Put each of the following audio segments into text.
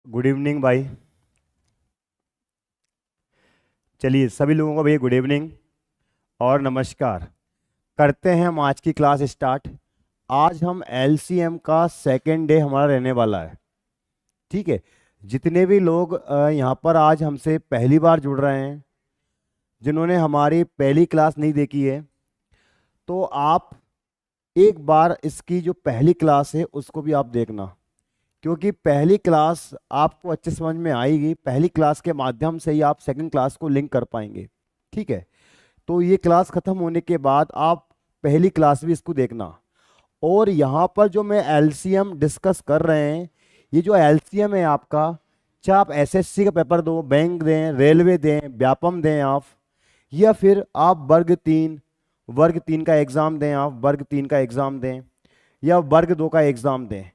Good evening भाई। चलिए सभी लोगों को भैया गुड इवनिंग और नमस्कार। करते हैं हम आज की क्लास स्टार्ट। आज हम एलसीएम का सेकेंड डे हमारा रहने वाला है। ठीक है। जितने भी लोग यहाँ पर आज हमसे पहली बार जुड़ रहे हैं, जिन्होंने हमारी पहली क्लास नहीं देखी है, तो आप एक बार इसकी जो पहली क्लास है उसको भी आप देखना, क्योंकि पहली क्लास आपको अच्छे समझ में आएगी। पहली क्लास के माध्यम से ही आप सेकंड क्लास को लिंक कर पाएंगे। ठीक है। तो ये क्लास खत्म होने के बाद आप पहली क्लास भी इसको देखना। और यहाँ पर जो मैं एलसीएम डिस्कस कर रहे हैं, ये जो एलसीएम है आपका, चाहे आप एसएससी का पेपर दो, बैंक दें, रेलवे दें, व्यापम दें आप, या फिर आप वर्ग तीन का एग्ज़ाम दें, आप वर्ग तीन का एग्ज़ाम दें या वर्ग दो का एग्ज़ाम दें,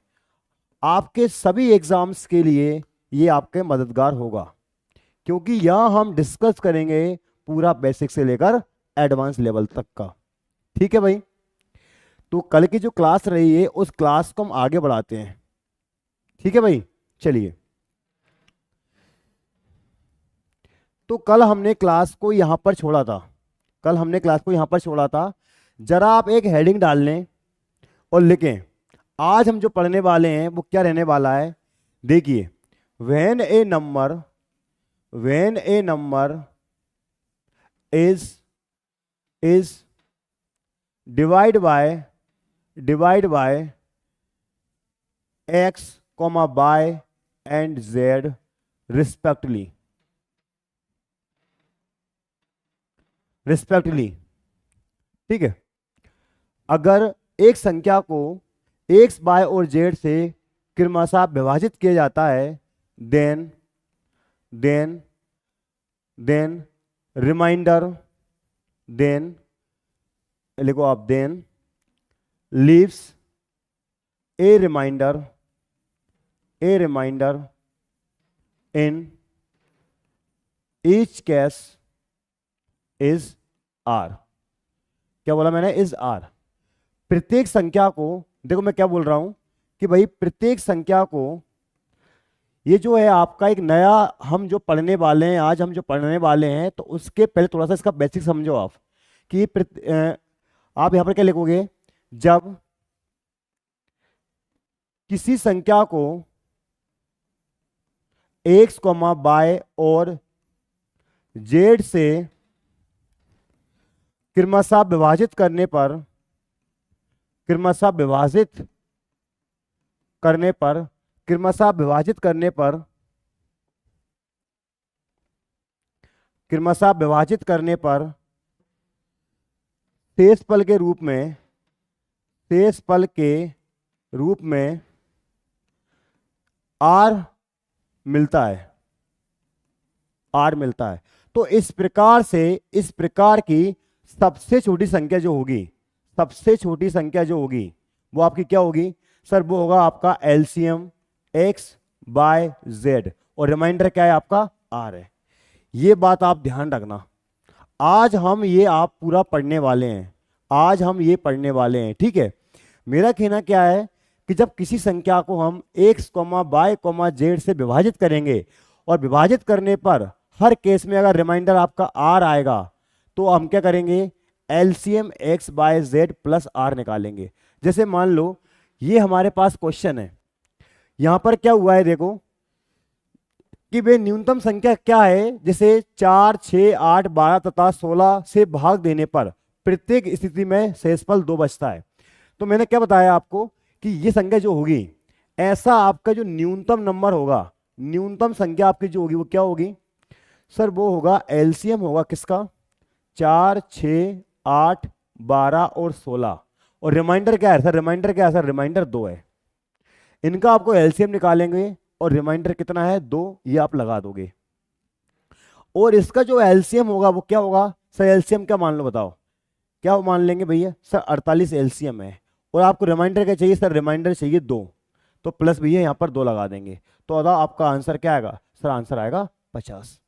आपके सभी एग्जाम्स के लिए ये आपके मददगार होगा। क्योंकि यहाँ हम डिस्कस करेंगे पूरा बेसिक से लेकर एडवांस लेवल तक का। ठीक है भाई। तो कल की जो क्लास रही है उस क्लास को हम आगे बढ़ाते हैं। ठीक है भाई। चलिए, तो कल हमने क्लास को यहाँ पर छोड़ा था। जरा आप एक हेडिंग डाल लें और लिखें। आज हम जो पढ़ने वाले हैं वो क्या रहने वाला है, देखिए। When a number is divide by x comma by and z respectively. ठीक है। अगर एक संख्या को एक्स बाय और जेड से क्रमशः विभाजित किया जाता है, then then then reminder then लिखो आप, then leaves a reminder in each case is r. क्या बोला मैंने? Is r. प्रत्येक संख्या को, देखो मैं क्या बोल रहा हूं कि भाई प्रत्येक संख्या को, ये जो है आपका एक नया हम जो पढ़ने वाले हैं, आज हम जो पढ़ने वाले हैं, तो उसके पहले थोड़ा सा इसका बेसिक समझो आप कि आप यहां पर क्या लिखोगे। जब किसी संख्या को एक्स कॉमा बाय और जेड से क्रमशः विभाजित करने पर क्रमशः विभाजित करने पर शेष पल के रूप में आर मिलता है। तो इस प्रकार की सबसे छोटी संख्या जो होगी वो आपकी क्या होगी सर? वो होगा आपका एलसीएम एक्स बाय जेड, और रिमाइंडर क्या है आपका? आर है। ये बात आप ध्यान रखना। आज हम ये पूरा पढ़ने वाले हैं। ठीक है। मेरा कहना क्या है कि जब किसी संख्या को हम x comma bye comma Z से विभाजित करेंगे, और विभाजित करने पर हर केस में अगर रिमाइंडर आपका आर आएगा, तो हम क्या करेंगे? LCM x by z plus r निकालेंगे। जैसे मान लो ये हमारे पास क्वेश्चन है, यहां पर क्या हुआ है देखो कि वे न्यूनतम संख्या क्या है। जैसे 4, 6, 8, 12 तथा 16 से भाग देने पर प्रत्येक स्थिति में शेषफल 2 बचता है। तो मैंने क्या बताया आपको कि ये संख्या जो होगी, ऐसा आपका जो न्यूनतम नंबर होगा, न्यूनतम संख्या आपकी जो होगी वो क्या होगी सर? वो होगा एलसीएम होगा किसका? 4, 6, 8, 12 और 16। और रिमाइंडर क्या है सर? रिमाइंडर 2 है। इनका आपको एलसीएम निकालेंगे और रिमाइंडर कितना है? 2। ये आप लगा दोगे। और इसका जो एलसीएम होगा वो क्या होगा सर? एलसीएम क्या मान लो, बताओ क्या मान लेंगे भैया? सर 48 एलसीएम है। और आपको रिमाइंडर क्या चाहिए सर? रिमाइंडर चाहिए 2। तो प्लस भैया यहाँ पर 2 लगा देंगे। तो अदा आपका आंसर क्या आएगा सर? आंसर आएगा 50।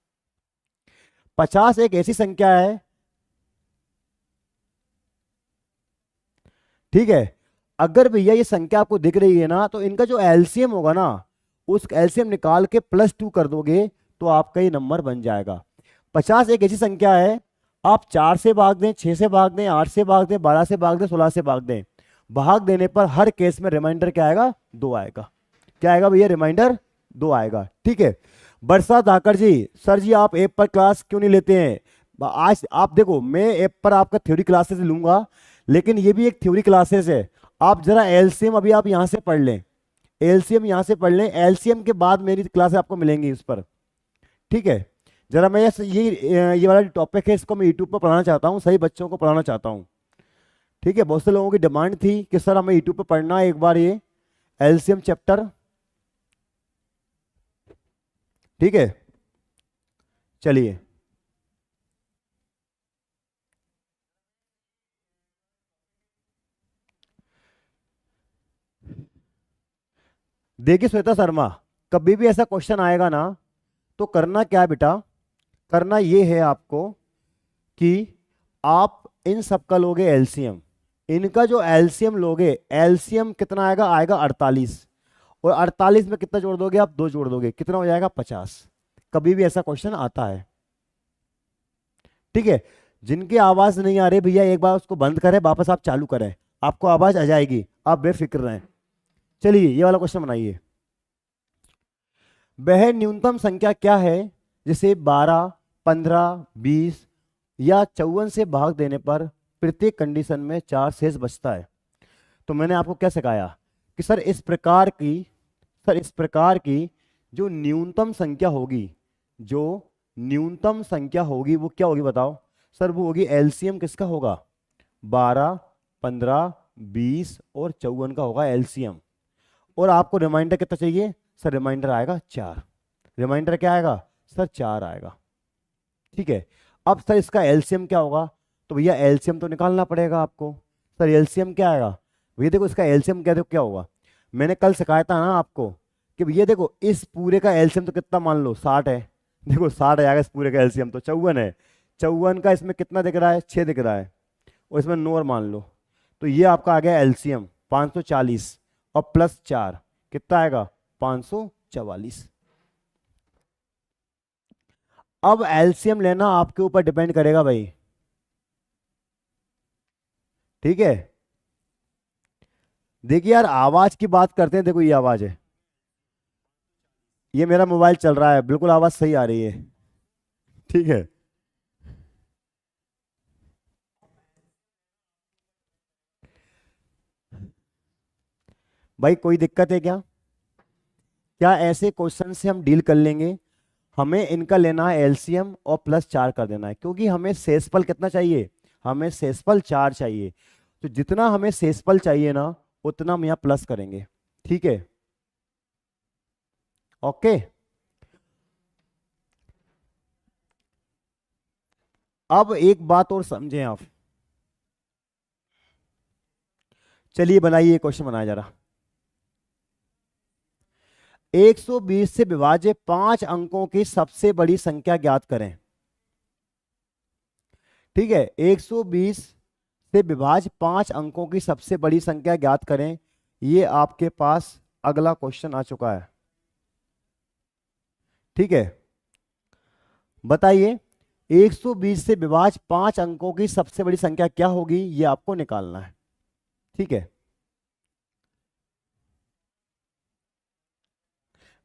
50 एक ऐसी संख्या है, ठीक है, अगर भैया ये संख्या आपको दिख रही है ना, तो इनका जो एलसीएम होगा ना, उस एलसीएम निकाल के +2 कर दोगे तो आपका ये नंबर बन जाएगा। 50 एक ऐसी संख्या है, आप 4 से भाग दें, 6 से भाग दें, 8 से भाग दें, 12 से भाग दें, 16 से भाग दें, भाग देने पर हर केस में रिमाइंडर क्या आएगा? 2 आएगा। क्या आएगा भैया? रिमाइंडर 2 आएगा। ठीक है। बरसात धाकर जी, सर जी आप ऐप पर क्लास क्यों नहीं लेते हैं? आज आप देखो, मैं ऐप पर आपका थ्योरी क्लासेस लूंगा, लेकिन ये भी एक थ्योरी क्लासेस है। आप जरा एलसीएम अभी आप यहां से पढ़ लें, एलसीएम यहां से पढ़ लें, एलसीएम के बाद मेरी क्लास आपको मिलेंगी उस पर। ठीक है। जरा मैं ये वाला टॉपिक है, इसको मैं यूट्यूब पर पढ़ाना चाहता हूँ, सही बच्चों को पढ़ाना चाहता हूँ। ठीक है। बहुत से लोगों की डिमांड थी कि सर हमें यूट्यूब पर पढ़ना है एक बार ये एलसीएम चैप्टर। ठीक है। चलिए, देखिए श्वेता शर्मा, कभी भी ऐसा क्वेश्चन आएगा ना, तो करना क्या है बेटा? करना ये है आपको कि आप इन सब का लोगे एलसीएम, इनका जो एलसीएम लोगे, एलसीएम कितना आएगा? आएगा 48, और 48 में कितना जोड़ दोगे आप? 2 जोड़ दोगे, कितना हो जाएगा? 50। कभी भी ऐसा क्वेश्चन आता है। ठीक है। जिनकी आवाज नहीं आ रही भैया, एक बार उसको बंद करें, वापस आप चालू करें, आपको आवाज आ जाएगी, आप बेफिक्र रहें। चलिए ये वाला क्वेश्चन बनाइए। वह न्यूनतम संख्या क्या है जिसे 12, 15, 20 या 54 से भाग देने पर प्रत्येक कंडीशन में 4 शेष बचता है? तो मैंने आपको क्या सिखाया कि सर इस प्रकार की जो न्यूनतम संख्या होगी, जो न्यूनतम संख्या होगी वो क्या होगी बताओ? सर वो होगी एलसीएम किसका होगा? 12, 15, 20 और 54 का होगा एलसीएम। और आपको रिमाइंडर कितना चाहिए? सर रिमाइंडर आएगा 4। रिमाइंडर क्या आएगा? सर 4 आएगा। ठीक है। अब सर इसका एलसीएम क्या होगा? तो भैया एलसीएम तो निकालना पड़ेगा आपको। सर एलसीएम क्या आएगा? भैया देखो इसका एलसीएम क्या, देखो क्या होगा, मैंने कल सिखाया था ना आपको कि भैया देखो इस पूरे का एलसीएम तो कितना मान लो? 60 है। देखो 60 आएगा इस पूरे का एलसीएम, तो 54 है। 54 का इसमें कितना दिख रहा है? 6 दिख रहा है, और इसमें 9 मान लो, तो ये आपका आ गया एलसीएम 540, और +4 कितना आएगा? 544। अब एलसीएम लेना आपके ऊपर डिपेंड करेगा भाई। ठीक है। देखिए यार, आवाज की बात करते हैं, देखो ये आवाज है, ये मेरा मोबाइल चल रहा है, बिल्कुल आवाज सही आ रही है। ठीक है। भाई कोई दिक्कत है क्या? क्या ऐसे क्वेश्चन से हम डील कर लेंगे? हमें इनका लेना है एलसीएम और +4 कर देना है, क्योंकि हमें शेषफल कितना चाहिए? हमें शेषफल 4 चाहिए। तो जितना हमें शेषफल चाहिए ना, उतना हम यहाँ प्लस करेंगे। ठीक है। ओके। अब एक बात और समझें आप। चलिए बनाइए क्वेश्चन, बनाया जरा। 120 से विभाज्य 5 अंकों की सबसे बड़ी संख्या ज्ञात करें। ठीक है। 120 से विभाज्य 5 अंकों की सबसे बड़ी संख्या ज्ञात करें, ये आपके पास अगला क्वेश्चन आ चुका है। ठीक है। बताइए 120 से विभाज्य 5 अंकों की सबसे बड़ी संख्या क्या होगी, ये आपको निकालना है। ठीक है।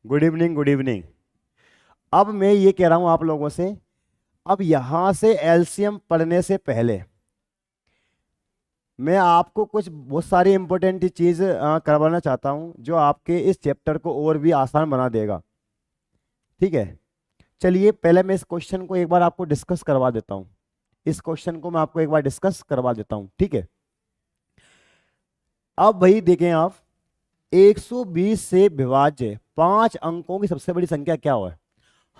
Good evening, good evening. अब मैं ये कह रहा हूं आप लोगों से, अब यहां से एलसीएम पढ़ने से पहले मैं आपको कुछ बहुत सारी इंपॉर्टेंट चीज करवाना चाहता हूं, जो आपके इस चैप्टर को और भी आसान बना देगा। ठीक है। चलिए पहले मैं इस क्वेश्चन को एक बार आपको डिस्कस करवा देता हूं, इस क्वेश्चन को मैं आपको एक बार डिस्कस करवा देता हूं। ठीक है। अब भाई देखें आप, 120 से विभाज्य 5 अंकों की सबसे बड़ी संख्या क्या हो है?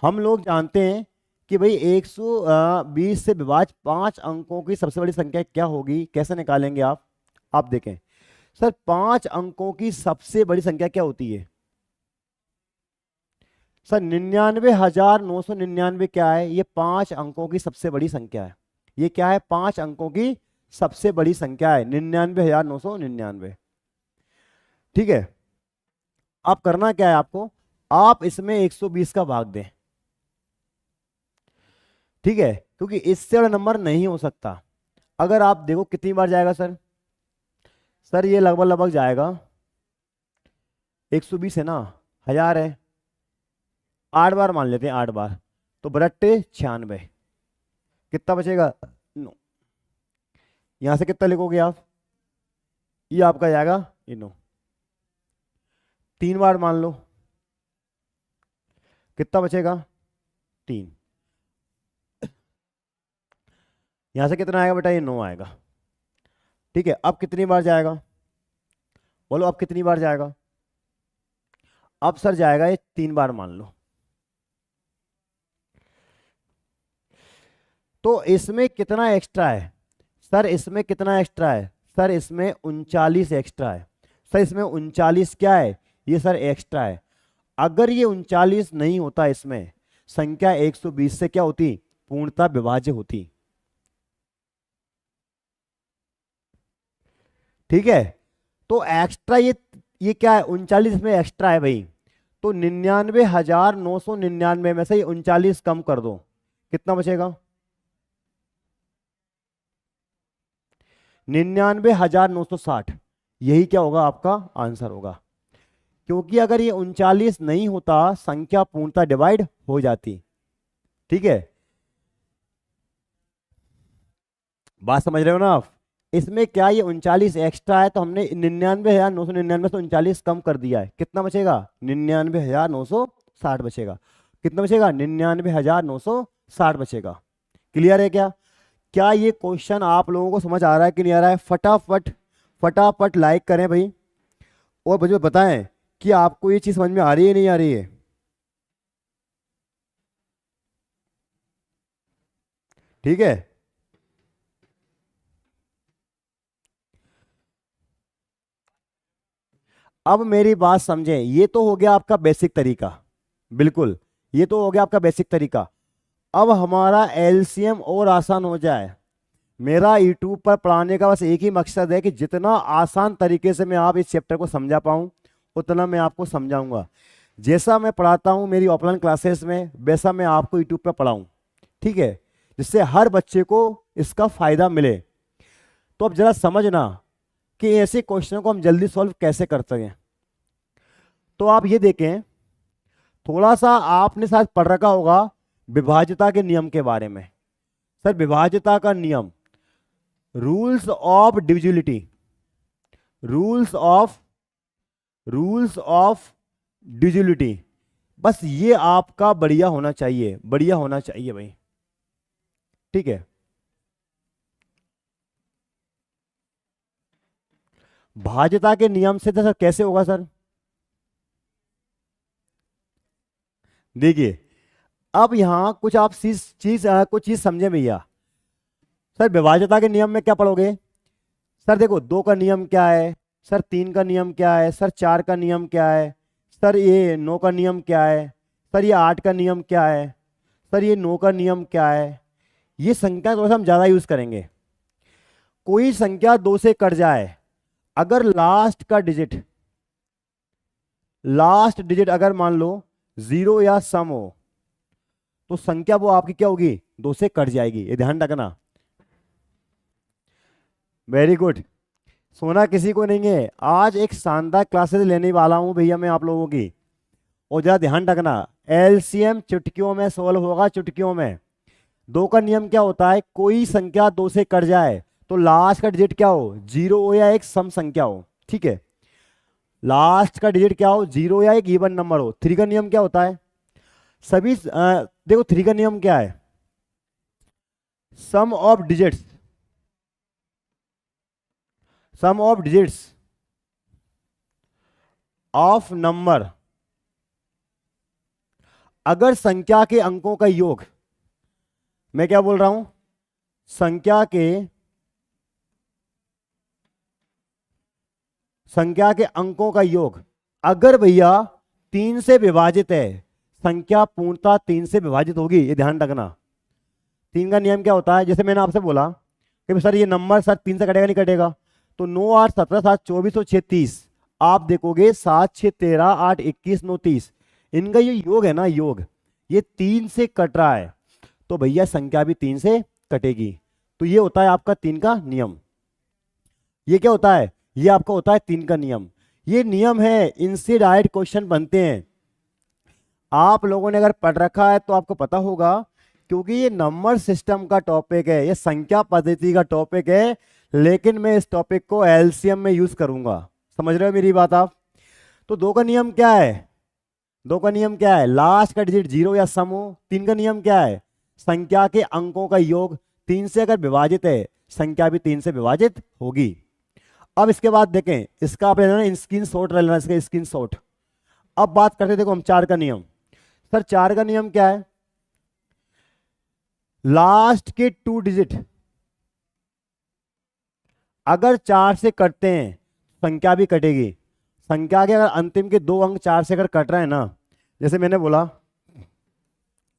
हम लोग जानते हैं कि भाई 120 से विभाज्य 5 अंकों की सबसे बड़ी संख्या क्या होगी। कैसे निकालेंगे आप देखें सर, 5 अंकों की सबसे बड़ी संख्या क्या होती है? सर 99,999 क्या है? ये 5 अंकों की सबसे बड़ी संख्या है। ये क्या है? 5 अंकों की सबसे बड़ी संख्या है 99,999। ठीक है। अब करना क्या है आपको? आप इसमें 120 का भाग दें, ठीक है, क्योंकि इससे बड़ा नंबर नहीं हो सकता। अगर आप देखो कितनी बार जाएगा सर, सर ये लगभग लगभग जाएगा 120 है ना, 1000 है, 8 बार मान लेते हैं, 8 बार, तो बरट्टे 96, कितना बचेगा 9। यहां से कितना लिखोगे आप, ये आपका जाएगा ये 9, 3 बार मान लो, कितना बचेगा 3, यहां से कितना आएगा बेटा, ये 9 आएगा, ठीक है। अब कितनी बार जाएगा, बोलो अब कितनी बार जाएगा, अब सर जाएगा ये 3 बार मान लो, तो इसमें कितना एक्स्ट्रा है सर, इसमें कितना एक्स्ट्रा है सर, इसमें 39 एक्स्ट्रा है सर, इसमें 39 क्या है, ये सर एक्स्ट्रा है। अगर ये 39 नहीं होता, इसमें संख्या 120 से क्या होती, पूर्णतः विभाज्य होती, ठीक है। तो एक्स्ट्रा ये क्या है, 39 में एक्स्ट्रा है भाई, तो 99,999 में से ये 39 कम कर दो, कितना बचेगा 99,960, यही क्या होगा आपका आंसर होगा। क्योंकि अगर ये 39 नहीं होता, संख्या पूर्णतः डिवाइड हो जाती, ठीक है, बात समझ रहे हो ना आप। इसमें क्या ये 39 एक्स्ट्रा है, तो हमने 99,999 से 39 कम कर दिया है, कितना बचेगा 99,960 बचेगा, कितना बचेगा 99,960 बचेगा। क्लियर है क्या, क्या ये क्वेश्चन आप लोगों को समझ आ रहा है कि नहीं आ रहा है। फटाफट फटाफट लाइक करें भाई, और मुझे बताएं कि आपको ये चीज समझ में आ रही है नहीं आ रही है। ठीक है, अब मेरी बात समझें, ये तो हो गया आपका बेसिक तरीका, बिल्कुल ये तो हो गया आपका बेसिक तरीका। अब हमारा एलसीएम और आसान हो जाए। मेरा यूट्यूब पर पढ़ाने का बस एक ही मकसद है कि जितना आसान तरीके से मैं आप इस चैप्टर को समझा पाऊँ उतना मैं आपको समझाऊंगा। जैसा मैं पढ़ाता हूँ मेरी ऑफलाइन क्लासेस में, वैसा मैं आपको यूट्यूब पर पढ़ाऊँ, ठीक है, जिससे हर बच्चे को इसका फायदा मिले। तो अब जरा समझना कि ऐसे क्वेश्चन को हम जल्दी सॉल्व कैसे करते हैं। तो आप ये देखें, थोड़ा सा आपने शायद पढ़ रखा होगा विभाज्यता के नियम के बारे में। सर विभाज्यता का नियम, rules of divisibility, rules of divisibility, बस ये आपका बढ़िया होना चाहिए, बढ़िया होना चाहिए भाई, ठीक है। भाज्यता के नियम से तो सर कैसे होगा सर, देखिए अब यहां कुछ आप कुछ चीज समझे भैया। सर विभाज्यता के नियम में क्या पढ़ोगे, सर देखो 2 का नियम क्या है, सर 3 का नियम क्या है, सर 4 का नियम क्या है, सर ये 9 का नियम क्या है, सर ये 8 का नियम क्या है, सर ये 9 का नियम क्या है। ये संख्या थोड़ा सा हम ज्यादा यूज करेंगे। कोई संख्या 2 से कट जाए, अगर लास्ट डिजिट अगर मान लो 0 या सम हो, तो संख्या वो आपकी क्या होगी 2 से कट जाएगी, ये ध्यान रखना। वेरी गुड, सोना किसी को नहीं है। आज एक शानदार क्लासेस लेने वाला हूं भैया मैं आप लोगों की, और जरा ध्यान रखना, एलसीएम चुटकियों में सॉल्व होगा, चुटकियों में। 2 का नियम क्या होता है, कोई संख्या 2 से कट जाए तो लास्ट का डिजिट क्या हो, 0 हो या एक सम संख्या हो, ठीक है। लास्ट का डिजिट क्या हो, 0 या एक इवन नंबर हो। 3 का नियम क्या होता है, सभी देखो 3 का नियम क्या है, सम ऑफ डिजिट्स ऑफ नंबर, अगर संख्या के अंकों का योग, मैं क्या बोल रहा हूं, संख्या के अंकों का योग अगर भैया 3 से विभाजित है, संख्या पूर्णतः 3 से विभाजित होगी, ये ध्यान रखना। 3 का नियम क्या होता है, जैसे मैंने आपसे बोला कि सर ये नंबर सर 3 से कटेगा नहीं कटेगा, तो 9 8 17 7 24 और 6 30, आप देखोगे 7 6 13 8 21 9 30, इनका ये योग है ना, योग ये 3 से कट रहा है, तो भैया संख्या भी 3 से कटेगी। तो ये होता है आपका 3 का नियम। ये क्या होता है? ये आपका होता है 3 का नियम। ये नियम है, इनसे डायरेक्ट क्वेश्चन बनते हैं। आप लोगों ने अगर पढ़ रखा है तो आपको पता होगा, क्योंकि ये नंबर सिस्टम का टॉपिक है, ये संख्या पद्धति का टॉपिक है, लेकिन मैं इस टॉपिक को एलसीएम में यूज करूंगा। समझ रहे हो मेरी बात आप? तो 2 का नियम क्या है? 2 का नियम क्या है? लास्ट का डिजिट 0 या सम हो। 3 का नियम क्या है? संख्या के अंकों का योग 3 से अगर विभाजित है, संख्या भी 3 से विभाजित होगी। अब इसके बाद देखें, इसका आप लेना स्क्रीन शॉट लेना, इसका स्क्रीन शॉट। अब बात करते देखो हम 4 का नियम। सर 4 का नियम क्या है? लास्ट के 2 डिजिट अगर 4 से कटते हैं, संख्या भी कटेगी। संख्या के अगर अंतिम के 2 अंक 4 से अगर कट रहे हैं ना, जैसे मैंने बोला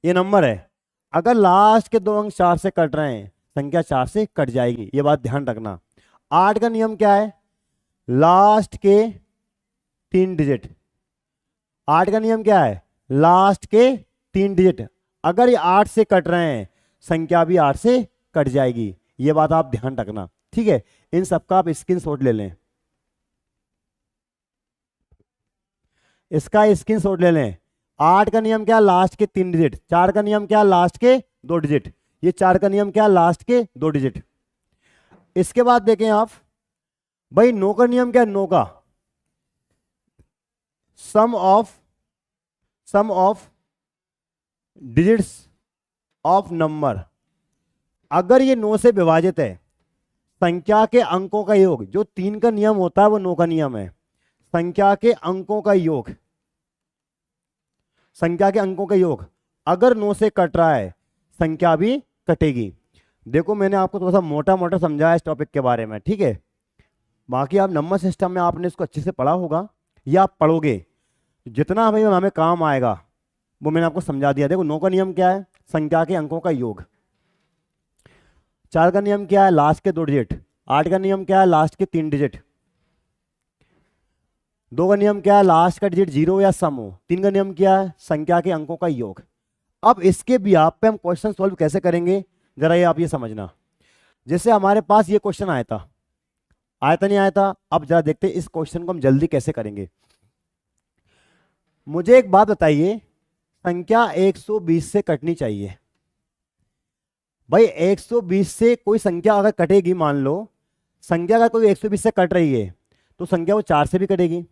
ये नंबर है, अगर लास्ट के 2 अंक 4 से कट रहे हैं, संख्या 4 से कट जाएगी, ये बात ध्यान रखना। 8 का नियम क्या है? लास्ट के 3 डिजिट। 8 का नियम क्या है? लास्ट के 3 डिजिट अगर ये 8 से कट रहे हैं, संख्या भी 8 से कट जाएगी, ये बात आप ध्यान रखना। ठीक है, इन सबका आप स्क्रीनशॉट ले लें, इसका स्क्रीनशॉट ले लें। 8 का नियम क्या? लास्ट के 3 डिजिट। 4 का नियम क्या? लास्ट के 2 डिजिट। ये 4 का नियम क्या? लास्ट के 2 डिजिट। इसके बाद देखें आप भाई 9 का नियम क्या? 9 का सम ऑफ डिजिट्स ऑफ नंबर। अगर ये 9 से विभाजित है, संख्या के अंकों का योग, जो 3 का नियम होता है वो 9 का नियम है। संख्या के अंकों का योग, संख्या के अंकों का योग अगर 9 से कट रहा है, संख्या भी कटेगी। देखो मैंने आपको थोड़ा सा मोटा मोटा समझाया इस टॉपिक के बारे में, ठीक है। बाकी आप नंबर सिस्टम में आपने इसको अच्छे से पढ़ा होगा या आप पढ़ोगे, जितना भाई हमें काम आएगा वो मैंने आपको समझा दिया। देखो 9 का नियम क्या है? संख्या के अंकों का योग। 4 का नियम क्या है? लास्ट के 2 डिजिट। 8 का नियम क्या है? लास्ट के 3 डिजिट। 2 का नियम क्या है? लास्ट का डिजिट 0 या सम हो। 3 का नियम क्या है? संख्या के अंकों का योग। अब इसके भी आप पे हम क्वेश्चन सॉल्व कैसे करेंगे, जरा ये आप ये समझना। जैसे हमारे पास ये क्वेश्चन आया था नहीं आया था? अब जरा देखते हैं इस क्वेश्चन को हम जल्दी कैसे करेंगे। मुझे एक बात बताइए, संख्या 120 से कटनी चाहिए। भाई 120 से कोई संख्या अगर कटेगी, मान लो संख्या अगर कोई 120 से कट रही है, तो संख्या वो 4 से भी कटेगी।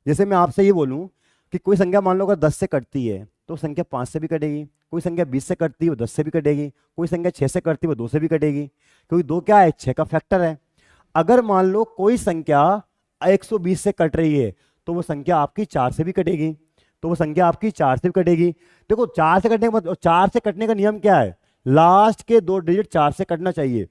जैसे मैं आपसे ये बोलूं कि कोई संख्या मान लो अगर 10 से कटती है, तो संख्या 5 से भी कटेगी। कोई संख्या 20 से कटती है वो 10 से भी कटेगी। कोई संख्या 6 से कटती है वो 2 से भी कटेगी, क्योंकि 2 क्या है? 6 का फैक्टर है। अगर मान लो कोई संख्या 120 से कट रही है, तो वो संख्या आपकी 4 से भी कटेगी। तो वो संख्या आपकी 4 से भी कटेगी। देखो 4 से कटने का 4 से कटने का नियम क्या है? लास्ट के 2 डिजिट 4 से कटना चाहिए।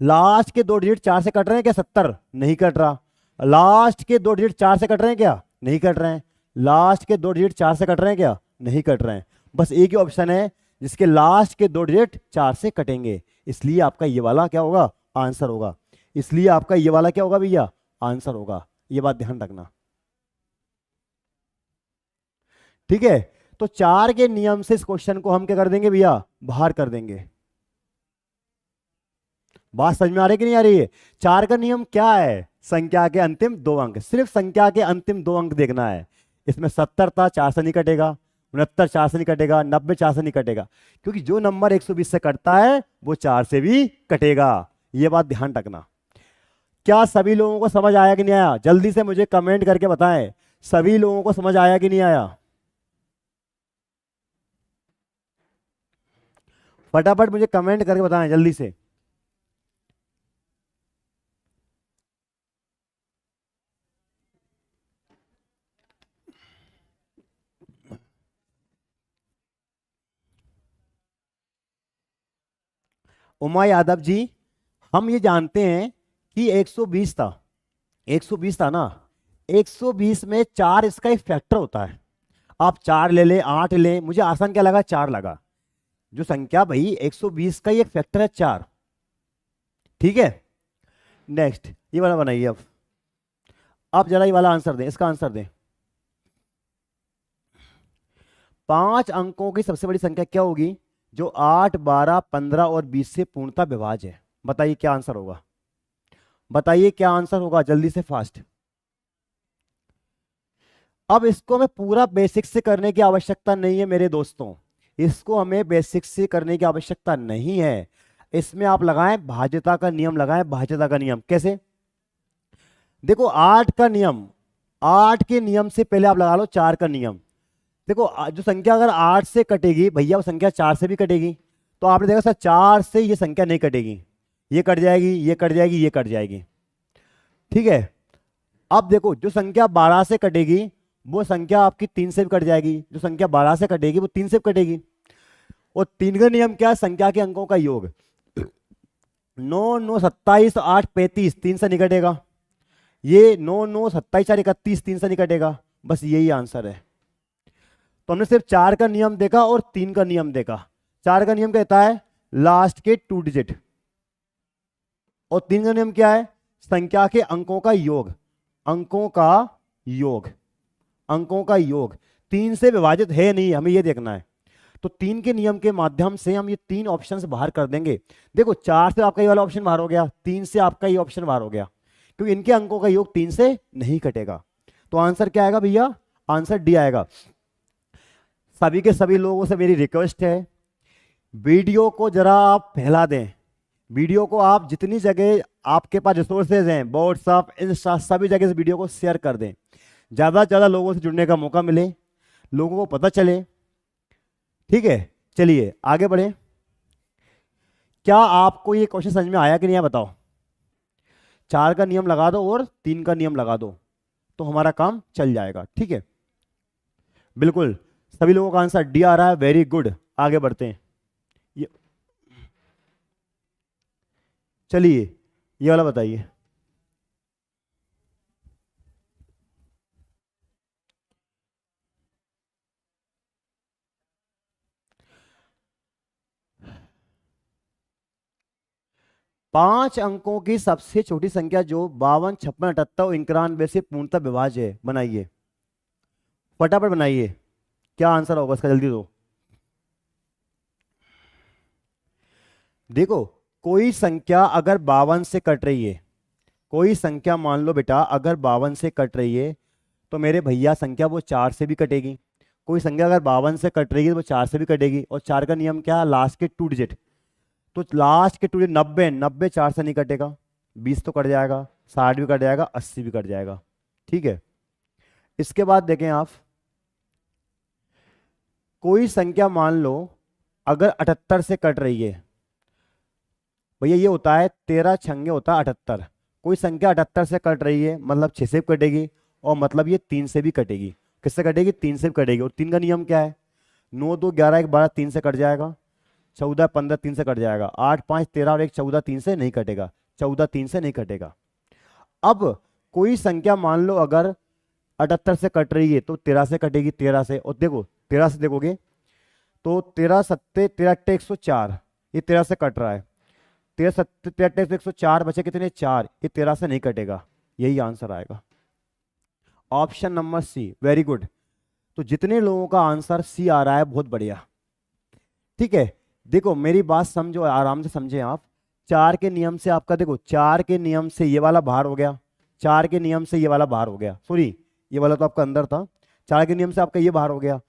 लास्ट के 2 डिजिट 4 से कट रहे हैं क्या? 70 नहीं कट रहा। लास्ट के 2 डिजिट 4 से कट रहे हैं क्या? नहीं कट रहे हैं। लास्ट के 2 डिजिट 4 से कट रहे हैं क्या? नहीं कट रहे हैं। बस एक ही ऑप्शन है जिसके लास्ट के 2 डिजिट 4 से कटेंगे, इसलिए आपका ये वाला क्या होगा? आंसर होगा। इसलिए आपका ये वाला क्या होगा भैया? आंसर होगा। ये बात ध्यान रखना, ठीक है। तो 4 के नियम से इस क्वेश्चन को हम क्या कर देंगे भैया? बाहर कर देंगे। बात समझ में आ रही है कि नहीं आ रही है? 4 का नियम क्या है? संख्या के अंतिम 2 अंक, सिर्फ संख्या के अंतिम 2 अंक देखना है। इसमें 70 था, 4 से नहीं कटेगा। 69 4 से नहीं कटेगा। 90 4 से नहीं कटेगा, क्योंकि जो नंबर 120 से कटता है वो 4 से भी कटेगा। ये बात ध्यान रखना। क्या सभी लोगों को समझ आया कि नहीं आया? जल्दी से मुझे कमेंट करके बताएं, सभी लोगों को समझ आया कि नहीं आया? फटाफट मुझे कमेंट करके बताएं जल्दी से। उमा यादव जी, हम ये जानते हैं कि 120 था, 120 था ना। 120 में 4 इसका एक फैक्टर होता है। आप 4 ले लें, 8 ले, मुझे आसान क्या लगा? 4 लगा। जो संख्या भाई 120 का ही एक फैक्टर है 4, ठीक है। नेक्स्ट ये वाला बनाइए। अब जरा ये वाला आंसर दें, इसका आंसर दें। 5 अंकों की सबसे बड़ी संख्या क्या होगी जो 8, 12, 15 और 20 से पूर्णतः विभाज्य है? बताइए क्या आंसर होगा, बताइए क्या आंसर होगा, जल्दी से फास्ट। अब इसको हमें पूरा बेसिक से करने की आवश्यकता नहीं है मेरे दोस्तों, इसको हमें बेसिक से करने की आवश्यकता नहीं है। इसमें आप लगाएं भाज्यता का नियम, लगाएं भाज्यता का नियम। कैसे? देखो 8 का नियम, 8 के नियम से पहले आप लगा लो 4 का नियम। देखो जो संख्या अगर 8 से कटेगी भैया वो संख्या 4 से भी कटेगी, तो आपने देखा सर 4 से ये संख्या नहीं कटेगी, ये कट जाएगी, ये कट जाएगी, ये कट जाएगी। ठीक है, अब देखो जो संख्या 12 से कटेगी वो संख्या आपकी 3 से भी कट जाएगी, जो संख्या 12 से कटेगी वो 3 से भी कटेगी। और 3 का नियम क्या है? संख्या के अंकों का योग। 9, 9, 27, 8, 35, 3 से नहीं कटेगा। ये 9, 9, 27, 4, 31, 3 से नहीं कटेगा। बस यही आंसर है। तो हमने सिर्फ 4 का नियम देखा और 3 का नियम देखा। 4 का नियम कहता है लास्ट के 2 डिजिट, और 3 का नियम क्या है? संख्या के अंकों का योग, अंकों का योग, अंकों का योग। 3 से विभाजित है नहीं, हमें यह देखना है। तो 3 के नियम के माध्यम से हम ये 3 ऑप्शंस बाहर कर देंगे। देखो 4 से आपका ये वाला ऑप्शन बाहर हो गया, 3 से आपका ये ऑप्शन बाहर हो गया, क्योंकि इनके अंकों का योग 3 से नहीं कटेगा। तो आंसर क्या आएगा भैया? आंसर डी आएगा। सभी के सभी लोगों से मेरी रिक्वेस्ट है, वीडियो को जरा आप फैला दें। वीडियो को आप जितनी जगह आपके पास रिसोर्सेज हैं, व्हाट्सएप, इंस्टा, सभी जगह इस वीडियो को शेयर कर दें। ज़्यादा से ज़्यादा लोगों से जुड़ने का मौका मिले, लोगों को पता चले। ठीक है, चलिए आगे बढ़े। क्या आपको ये क्वेश्चन समझ में आया कि नहीं आया बताओ? 4 का नियम लगा दो और 3 का नियम लगा दो तो हमारा काम चल जाएगा। ठीक है, बिल्कुल सभी लोगों का आंसर डी आ रहा है, वेरी गुड। आगे बढ़ते हैं। ये चलिए ये वाला बताइए। पांच अंकों की सबसे छोटी संख्या जो 52, 56, 78 और 91 से पूर्णतः विभाज्य है, बनाइए फटाफट बनाइए। क्या आंसर होगा इसका, जल्दी दो। देखो कोई संख्या अगर 52 से कट रही है, कोई संख्या मान लो बेटा अगर 52 से कट रही है तो मेरे भैया संख्या वो 4 से भी कटेगी। कोई संख्या अगर 52 से कट रही है तो वो 4 से भी कटेगी। और 4 का नियम क्या है? लास्ट के 2 डिजिट। तो लास्ट के 2 डिजिट 90, 90 4 से नहीं कटेगा, 20 तो कट जाएगा, 60 भी कट जाएगा, 80 भी कट जाएगा। ठीक है, इसके बाद देखें आप, कोई संख्या मान लो अगर 78 से कट रही है, भैया ये होता है 13 छंगे होता है 78। कोई संख्या 78 से कट रही है मतलब 6 से भी कटेगी, और मतलब ये 3 से भी कटेगी। किससे कटेगी? 3 से भी कटेगी। और 3 का नियम क्या है? 9, 2, 11, 1, 12, 3 से कट जाएगा। 14, 15, 3 से कट जाएगा। 8, 5, 13 और 1, 14, 3 से नहीं कटेगा। 14 3 से नहीं कटेगा। अब कोई संख्या मान लो अगर 78 से कट रही है तो 13 से कटेगी, 13 से। और देखो 13 से देखोगे तो 13 सत्ते 13 अट्टे 104, ये 13 से कट रहा है। 13 सत्ते 13 अट्टे 104 बचे कितने? 4, ये 13 से नहीं कटेगा। यही आंसर आएगा, option number C. Very good. तो जितने लोगों का आंसर सी आ रहा है बहुत बढ़िया। ठीक है, देखो मेरी बात समझो, आराम से समझें आप। 4 के नियम से आपका, देखो 4 के नियम से ये वाला बाहर हो गया, 4 के नियम से ये वाला बाहर हो गया, सॉरी ये वाला तो आपका अंदर था। 4 के नियम से आपका ये बाहर हो गया।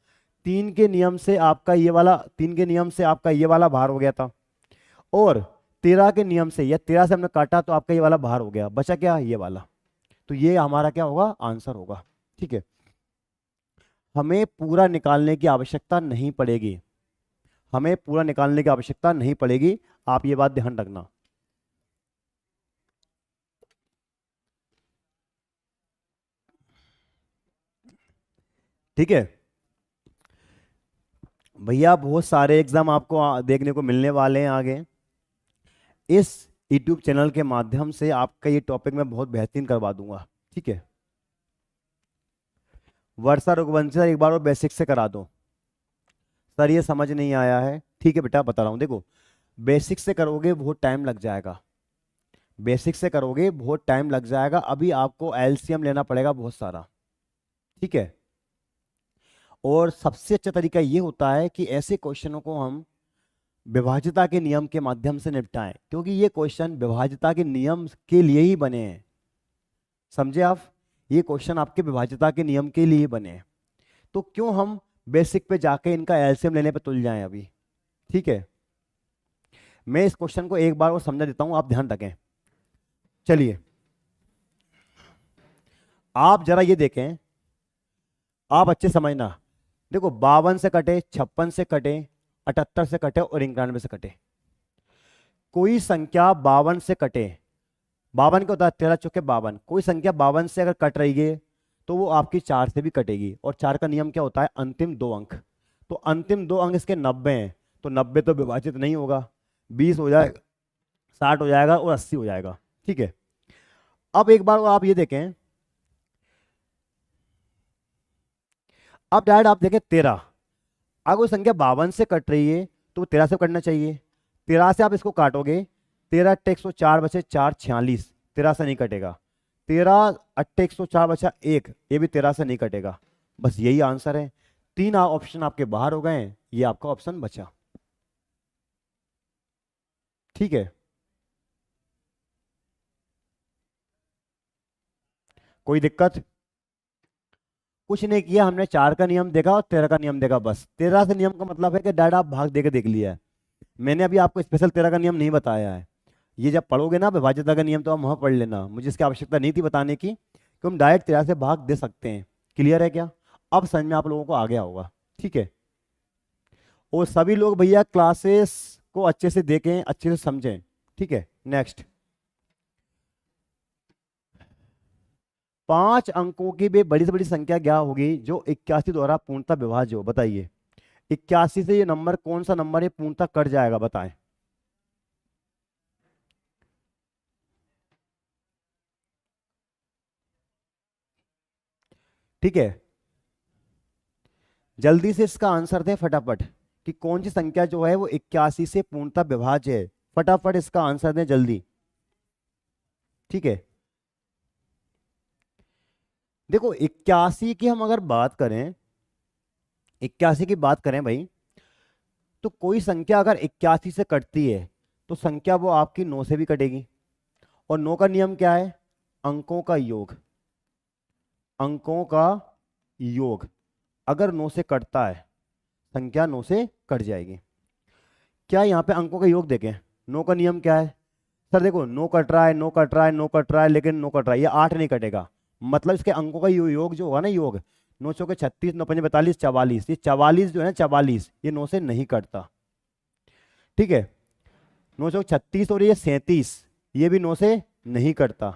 3 के नियम से आपका ये वाला, 3 के नियम से आपका ये वाला बाहर हो गया था। और 13 के नियम से, या 13 से हमने काटा तो आपका ये वाला बाहर हो गया, बचा क्या? ये वाला। तो ये हमारा क्या होगा? आंसर होगा। ठीक है, हमें पूरा निकालने की आवश्यकता नहीं पड़ेगी, हमें पूरा निकालने की आवश्यकता नहीं पड़ेगी, आप ये बात ध्यान रखना। ठीक है भैया, बहुत सारे एग्जाम आपको देखने को मिलने वाले हैं आगे। इस यूट्यूब चैनल के माध्यम से आपका ये टॉपिक मैं बहुत बेहतरीन करवा दूंगा। ठीक है, वर्षा रघुवंशी सर एक बार और बेसिक से करा दो। सर ये समझ नहीं आया है। ठीक है बेटा बता रहा हूँ, देखो बेसिक से करोगे बहुत टाइम लग जाएगा, बेसिक से करोगे बहुत टाइम लग जाएगा। अभी आपको एलसीएम लेना पड़ेगा बहुत सारा। ठीक है, और सबसे अच्छा तरीका ये होता है कि ऐसे क्वेश्चनों को हम विभाज्यता के नियम के माध्यम से निपटाएं, क्योंकि ये क्वेश्चन विभाज्यता के नियम के लिए ही बने हैं। समझे आप? ये क्वेश्चन आपके विभाज्यता के नियम के लिए ही बने हैं। तो क्यों हम बेसिक पे जाके इनका एलसीएम लेने पे तुल जाएं अभी। ठीक है, मैं इस क्वेश्चन को एक बार और समझा देता हूं, आप ध्यान रखें। चलिए आप जरा ये देखें, आप अच्छे समझना। देखो 52 से कटे, 56 से कटे, 78 से कटे और 91 से कटे। कोई संख्या 52 से कटे, 52 क्या होता है, 13 चौके 52। कोई संख्या 52 से अगर कट रही है तो वो आपकी 4 से भी कटेगी, और 4 का नियम क्या होता है, अंतिम 2 अंक। तो अंतिम 2 अंक इसके 90 हैं, तो 90 तो विभाजित नहीं होगा, 20 हो जाएगा, 60 हो जाएगा और 80 हो जाएगा। ठीक है, अब एक बार आप ये देखें, अब डायरेक्ट आप देखें 13, अगर कोई संख्या 52 से कट रही है तो वो 13 से कटना चाहिए। 13 से आप इसको काटोगे, 13 अट्टे 104 बचे 4, 46, 13 से नहीं कटेगा। 13 अट्टे 104 बचा 1, ये भी 13 से नहीं कटेगा। बस यही आंसर है। 3 ऑप्शन आपके बाहर हो गए, ये आपका ऑप्शन बचा। ठीक है, कोई दिक्कत? कुछ नहीं किया हमने, 4 का नियम देखा और 13 का नियम देखा, बस 13 से नियम का मतलब है कि डायरेक्ट आप भाग दे के देख लिया है। मैंने अभी आपको स्पेशल 13 का नियम नहीं बताया है। ये जब पढ़ोगे ना विभाज्यता का नियम, तो आप वहां पढ़ लेना, मुझे इसकी आवश्यकता नहीं थी बताने की, कि हम डायरेक्ट 13 से भाग दे सकते हैं। क्लियर है क्या? अब समझ में आप लोगों को आ गया होगा। ठीक है, और सभी लोग भैया क्लासेस को अच्छे से देखें, अच्छे से समझें। ठीक है, नेक्स्ट। 5 अंकों की भी बड़ी से बड़ी संख्या क्या होगी जो 81 द्वारा पूर्णतः विभाज्य हो? बताइए, 81 से ये नंबर कौन सा नंबर है पूर्णतः कट जाएगा, बताएं। ठीक है, जल्दी से इसका आंसर दें फटाफट, कि कौन सी संख्या जो है वो 81 से पूर्णतः विभाज्य है। फटाफट इसका आंसर दें जल्दी। ठीक है, देखो 81 की हम अगर बात करें, 81 की बात करें भाई, तो कोई संख्या अगर 81 से कटती है तो संख्या वो आपकी 9 से भी कटेगी। और 9 का नियम क्या है, अंकों का योग। अंकों का योग अगर 9 से कटता है, संख्या 9 से कट जाएगी। क्या यहाँ पे अंकों का योग देखें, 9 का नियम क्या है? सर देखो 9 कट रहा है, 9 कट रहा है, 9 कट रहा है, लेकिन 9 कट रहा है, ये 8 नहीं कटेगा। मतलब इसके अंकों का योग जो होगा ना, योग 9 चौके 36, 9 पंजे 42, 44, ये 44 जो है ना, 44 ये 9 से नहीं कटता। ठीक है, 9 चौक 36 और ये 37, ये भी 9 से नहीं कटता।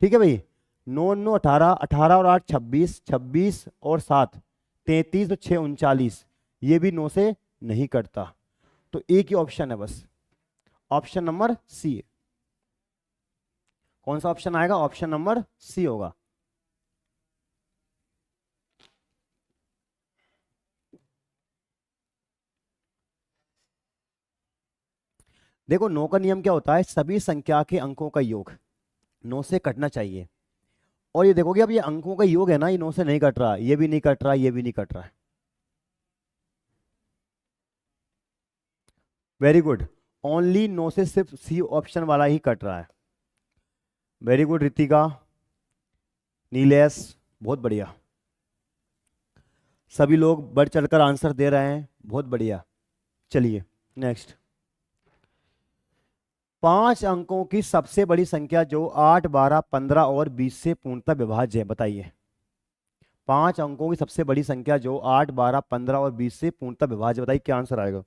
ठीक है भाई, 9 9 18, 18 और 8 26, 26 और 7 33 और 6 39, ये भी 9 से नहीं कटता। तो एक ही ऑप्शन है बस, ऑप्शन नंबर सी। कौन सा ऑप्शन आएगा? ऑप्शन नंबर सी होगा। देखो 9 का नियम क्या होता है, सभी संख्या के अंकों का योग 9 से कटना चाहिए। और ये देखोगे अब ये अंकों का योग है ना, ये 9 से नहीं कट रहा, ये भी नहीं कट रहा, ये भी नहीं कट रहा है। वेरी गुड, ओनली 9 से सिर्फ सी ऑप्शन वाला ही कट रहा है। वेरी गुड रितिका, नीलेश, बहुत बढ़िया। सभी लोग बढ़ चढ़कर आंसर दे रहे हैं, बहुत बढ़िया। चलिए नेक्स्ट। 5 अंकों की सबसे बड़ी संख्या जो 8 12 15 और 20 से पूर्णतः विभाज्य है, बताइए। 5 अंकों की सबसे बड़ी संख्या जो 8 12 15 और 20 से पूर्णतः विभाज्य, बताइए क्या आंसर आएगा।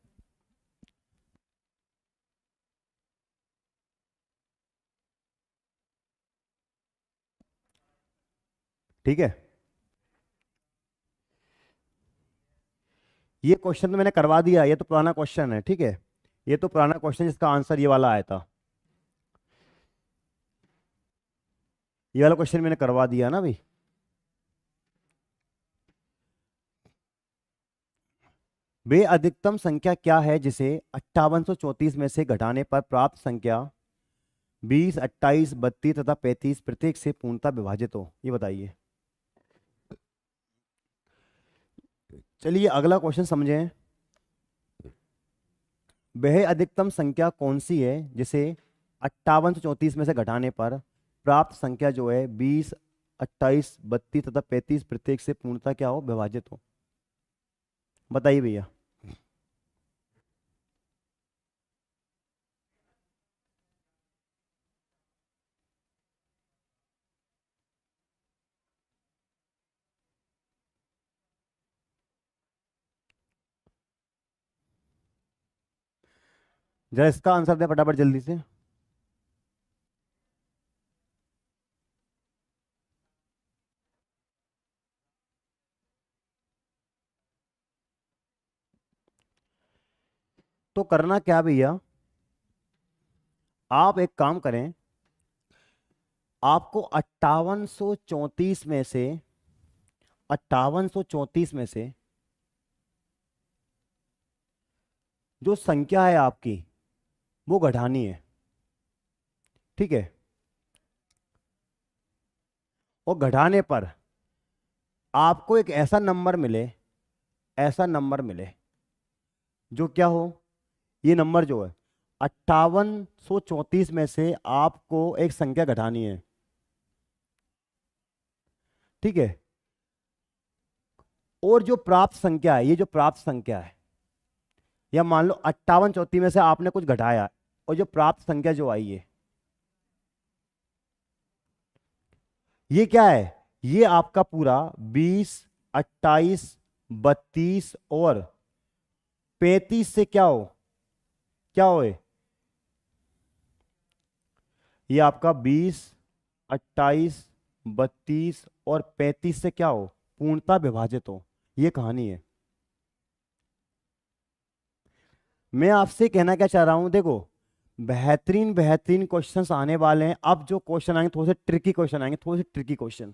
ठीक है, ये क्वेश्चन तो मैंने करवा दिया, ये तो पुराना क्वेश्चन है। ठीक है, ये तो पुराना क्वेश्चन जिसका आंसर ये वाला आया था, ये वाला क्वेश्चन मैंने करवा दिया ना भाई। वे अधिकतम संख्या क्या है जिसे 5834 में से घटाने पर प्राप्त संख्या 20 28 32 तथा 35 प्रत्येक से पूर्णतः विभाजित हो, ये बताइए। चलिए अगला क्वेश्चन समझें। वह अधिकतम संख्या कौन सी है जिसे 58 से 34 में से घटाने पर प्राप्त संख्या जो है 20, 28, 32 तथा 35 प्रत्येक से पूर्णतः क्या हो, विभाजित हो। बताइए भैया। जरा इसका आंसर दे फटाफट जल्दी से। तो करना क्या भैया, आप एक काम करें, आपको 5834 में से जो संख्या है आपकी वो घटानी है, ठीक है। और घटाने पर आपको एक ऐसा नंबर मिले, ऐसा नंबर मिले जो क्या हो, ये नंबर जो है 5834 में से आपको एक संख्या घटानी है, ठीक है। और जो प्राप्त संख्या है, ये जो प्राप्त संख्या है, या मान लो 5834 में से आपने कुछ घटाया और जो प्राप्त संख्या जो आई है ये क्या है, ये आपका पूरा 20, 28, 32 और 35 से क्या हो, क्या होए, ये आपका 20, 28, 32 और 35 से क्या हो, पूर्णतः विभाजित हो। ये कहानी है। मैं आपसे कहना क्या चाह रहा हूं, देखो बेहतरीन बेहतरीन क्वेश्चंस आने वाले हैं। अब जो क्वेश्चन आएंगे थोड़े से ट्रिकी क्वेश्चन आएंगे, थोड़े से ट्रिकी क्वेश्चन,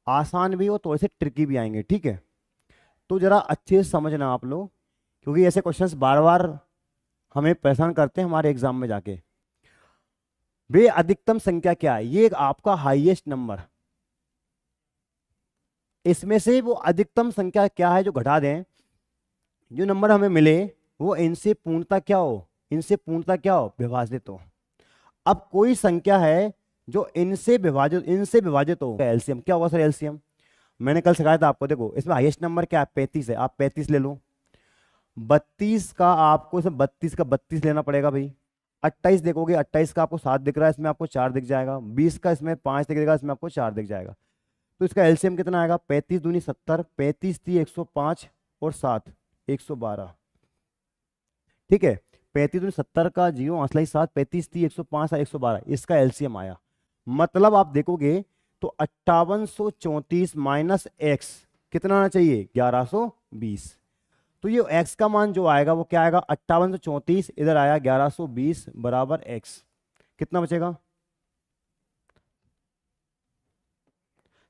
आसान भी और थोड़े से ट्रिकी भी आएंगे, ठीक है। तो जरा अच्छे से समझना आप लोग, क्योंकि ऐसे क्वेश्चंस बार बार हमें परेशान करते हैं हमारे एग्जाम में जाके। वे अधिकतम संख्या क्या है, ये आपका हाईएस्ट नंबर, इसमें से वो अधिकतम संख्या क्या है जो घटा दें, जो नंबर हमें मिले वो इनसे पूर्णतः क्या हो, इनसे पूर्णतः क्या हो, विभाजित हो। अब कोई संख्या है जो इनसे विभाजित हो, एलसीएम क्या होगा सर, एलसीएम मैंने कल सिखाया था आपको। देखो इसमें हाईएस्ट नंबर क्या है, 35 है, आप 35 ले लो। 32 का आपको इसमें 32 का 32 लेना पड़ेगा भाई। 28 देखोगे, 28 का आपको 7 दिख रहा है, इसमें आपको 4 दिख जाएगा। 20 का इसमें 5 दिखेगा, इसमें आपको 4 दिख जाएगा। तो इसका एलसीएम कितना आएगा, 35 दूनी 70, 35 × 105 और 7 112, ठीक है। 35 दूनी 70 का 0 असलाई 7, 35 × 105 112, इसका एलसीएम आया। मतलब आप देखोगे तो 5834 माइनस एक्स कितना आना चाहिए, 1120। तो ये x का मान जो आएगा वो क्या आएगा, 5834 इधर आया 1120 बराबर x, कितना बचेगा,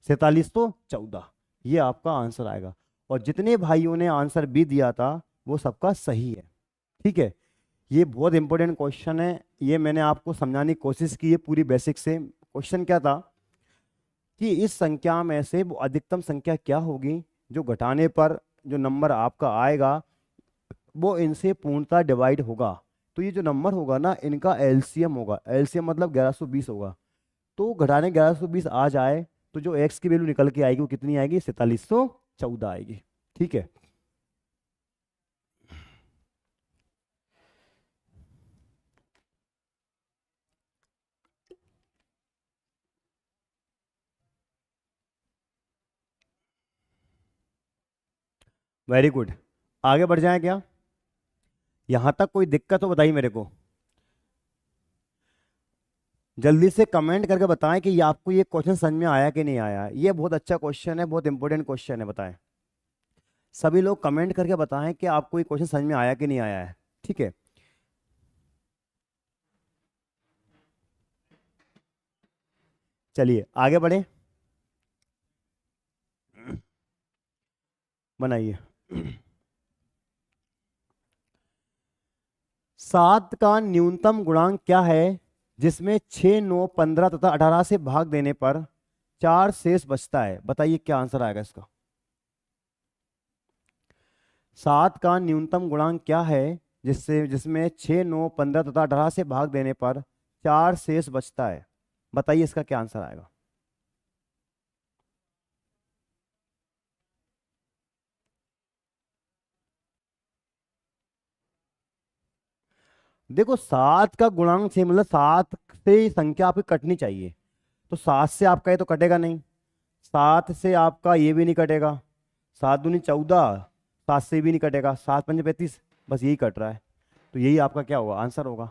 4714। ये आपका आंसर आएगा। और जितने भाइयों ने आंसर भी दिया था वो सबका सही है, ठीक है। ये बहुत इंपॉर्टेंट क्वेश्चन है, ये मैंने आपको समझाने की कोशिश की है पूरी बेसिक से। क्वेश्चन क्या था कि इस संख्या में से वो अधिकतम संख्या क्या होगी जो घटाने पर जो नंबर आपका आएगा वो इनसे पूर्णतः डिवाइड होगा। तो ये जो नंबर होगा ना, इनका एलसीएम होगा, एलसीएम मतलब 1120 होगा। तो घटाने 1120 आ जाए तो जो एक्स की वैल्यू निकल के आएगी वो कितनी आएगी, 4714 आएगी, ठीक है। वेरी गुड, आगे बढ़ जाए क्या, यहां तक कोई दिक्कत हो बताइए मेरे को। जल्दी से कमेंट करके बताएं कि ये आपको ये क्वेश्चन समझ में आया कि नहीं आया। ये बहुत अच्छा क्वेश्चन है, बहुत इंपॉर्टेंट क्वेश्चन है, बताएं। सभी लोग कमेंट करके बताएं कि आपको ये क्वेश्चन समझ में आया कि नहीं आया है, ठीक है। चलिए आगे बढ़े, बनाइए। 7 का न्यूनतम गुणांक क्या है जिसमें 6, 9, 15 तथा 18 से भाग देने पर 4 शेष बचता है, बताइए क्या आंसर आएगा इसका। 7 का न्यूनतम गुणांक क्या है जिसमें 6, 9, 15 तथा 18 से भाग देने पर 4 शेष बचता है? बताइए इसका क्या आंसर आएगा। देखो 7 का गुणांक 6 मतलब 7 से ही संख्या आपकी कटनी चाहिए, तो 7 से आपका ये तो कटेगा नहीं, 7 से आपका ये भी नहीं कटेगा, 7 दूनी 14, 7 से भी नहीं कटेगा, 7 पंजे 35, बस यही कट रहा है। तो यही आपका क्या होगा, आंसर होगा।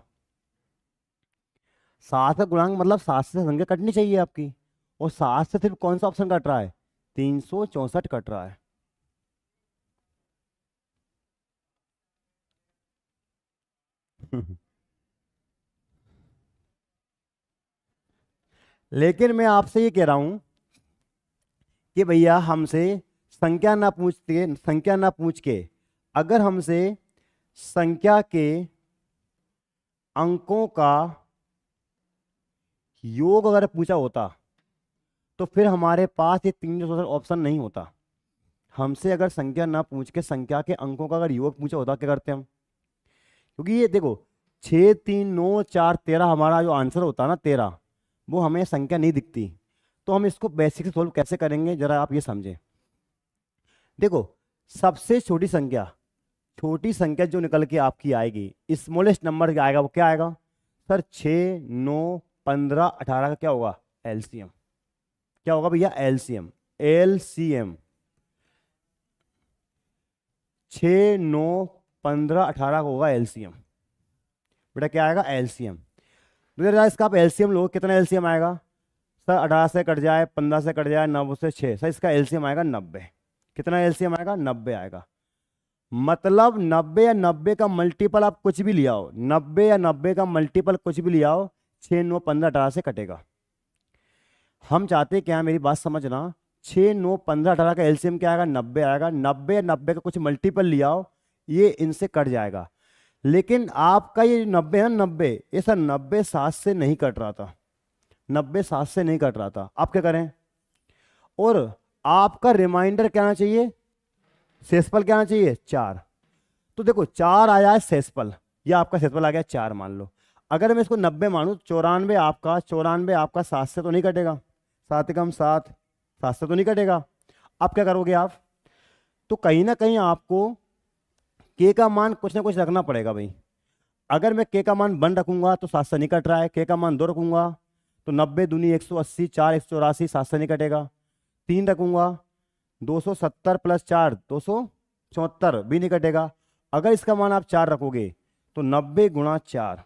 7 का गुणांक मतलब 7 से संख्या कटनी चाहिए आपकी, और 7 से सिर्फ कौन सा ऑप्शन कट रहा है, 364 कट रहा है। लेकिन मैं आपसे ये कह रहा हूं कि भैया हमसे संख्या ना पूछ के अगर हमसे संख्या के अंकों का योग अगर पूछा होता तो फिर हमारे पास ये 364 ऑप्शन नहीं होता। हमसे अगर संख्या ना पूछ के संख्या के अंकों का अगर योग पूछा होता क्या करते हम, क्योंकि ये देखो 6, 3, 9, 4, 13 हमारा जो आंसर होता ना 13, वो हमें संख्या नहीं दिखती, तो हम इसको बेसिक से सोल्व कैसे करेंगे जरा आप ये समझें। देखो सबसे छोटी संख्या जो निकल के आपकी आएगी, स्मॉलेस्ट नंबर आएगा, वो क्या आएगा सर, 6, 9, 15, 18 का क्या होगा एलसीएम। क्या होगा भैया एलसीएम, एलसीएम 6, 9, 15, 18 का होगा एलसीएम। बेटा क्या आएगा एलसीएम। तो यार इसका आप एलसीएम लो, कितना एलसीएम आएगा सर, 18 से कट जाए, 15 से कट जाए, 9 से 6, सर इसका एलसीएम आएगा 90। कितना एलसीएम आएगा 90 आएगा। मतलब 90 या 90 का मल्टीपल आप कुछ भी ले आओ, 90 या 90 का मल्टीपल कुछ भी ले आओ, 6, 9, 15, 18 से कटेगा। हम चाहते क्या, मेरी बात समझना, 6, 9, 15, 18 का एलसीएम क्या आएगा 90 आएगा। 90 या 90 का कुछ मल्टीपल ले आओ, ये इनसे कट जाएगा। लेकिन आपका ये 90 है, 90 ये सर 90 7 से नहीं कट रहा था, 90 7 से नहीं कट रहा था। आप क्या करें, और आपका रिमाइंडर क्या आना चाहिए, शेषफल क्या आना चाहिए 4। तो देखो 4 आया है शेषफल, या आपका शेषफल आ गया 4 मान लो। अगर मैं इसको 90 मानूं, 94 आपका 7 से तो नहीं कटेगा, 7 कम 7, 7 से तो नहीं कटेगा। अब क्या करोगे आप, तो कहीं ना कहीं आपको के का मान कुछ ना कुछ रखना पड़ेगा भाई। अगर मैं के का मान 1 रखूंगा तो 7 से नहीं कट रहा है, के का मान 2 रखूंगा तो 90 दूनी 180, 4 184, 7 से नहीं कटेगा। 3 रखूंगा 270 प्लस 4 274 भी नहीं कटेगा। अगर इसका मान आप 4 रखोगे तो 90 गुणा 4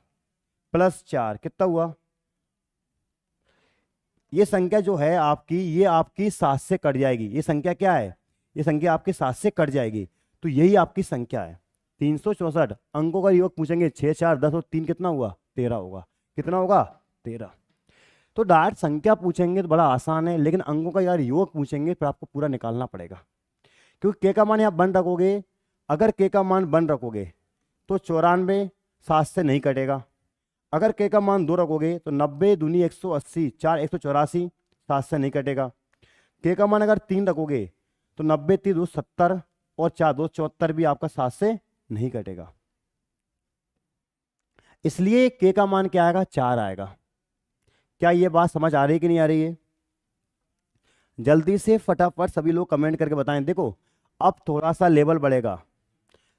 प्लस 4 कितना हुआ, ये संख्या जो है आपकी, ये आपकी 7 से कट जाएगी। ये संख्या क्या है, ये संख्या आपकी 7 से कट जाएगी, तो यही आपकी संख्या है 364। अंकों का योग पूछेंगे 6, 4, 10 और 3 कितना हुआ 13 होगा। कितना होगा 13। तो डायरेक्ट संख्या पूछेंगे तो बड़ा आसान है, लेकिन अंकों का यार योग पूछेंगे फिर आपको पूरा निकालना पड़ेगा, क्योंकि के का मान यहाँ 1 रखोगे। अगर के का मान 1 रखोगे तो 94 7 से नहीं कटेगा। अगर के का मान 2 रखोगे तो 90 दूनी 180, 4 184, 7 से नहीं कटेगा। के का मान अगर 3 रखोगे तो 90 3 2 70 और 4 2 74 भी आपका 7 से नहीं कटेगा। इसलिए के का मान क्या आएगा 4 आएगा। क्या ये बात समझ आ रही है कि नहीं आ रही है? जल्दी से फटाफट सभी लोग कमेंट करके बताएं। देखो अब थोड़ा सा लेवल बढ़ेगा,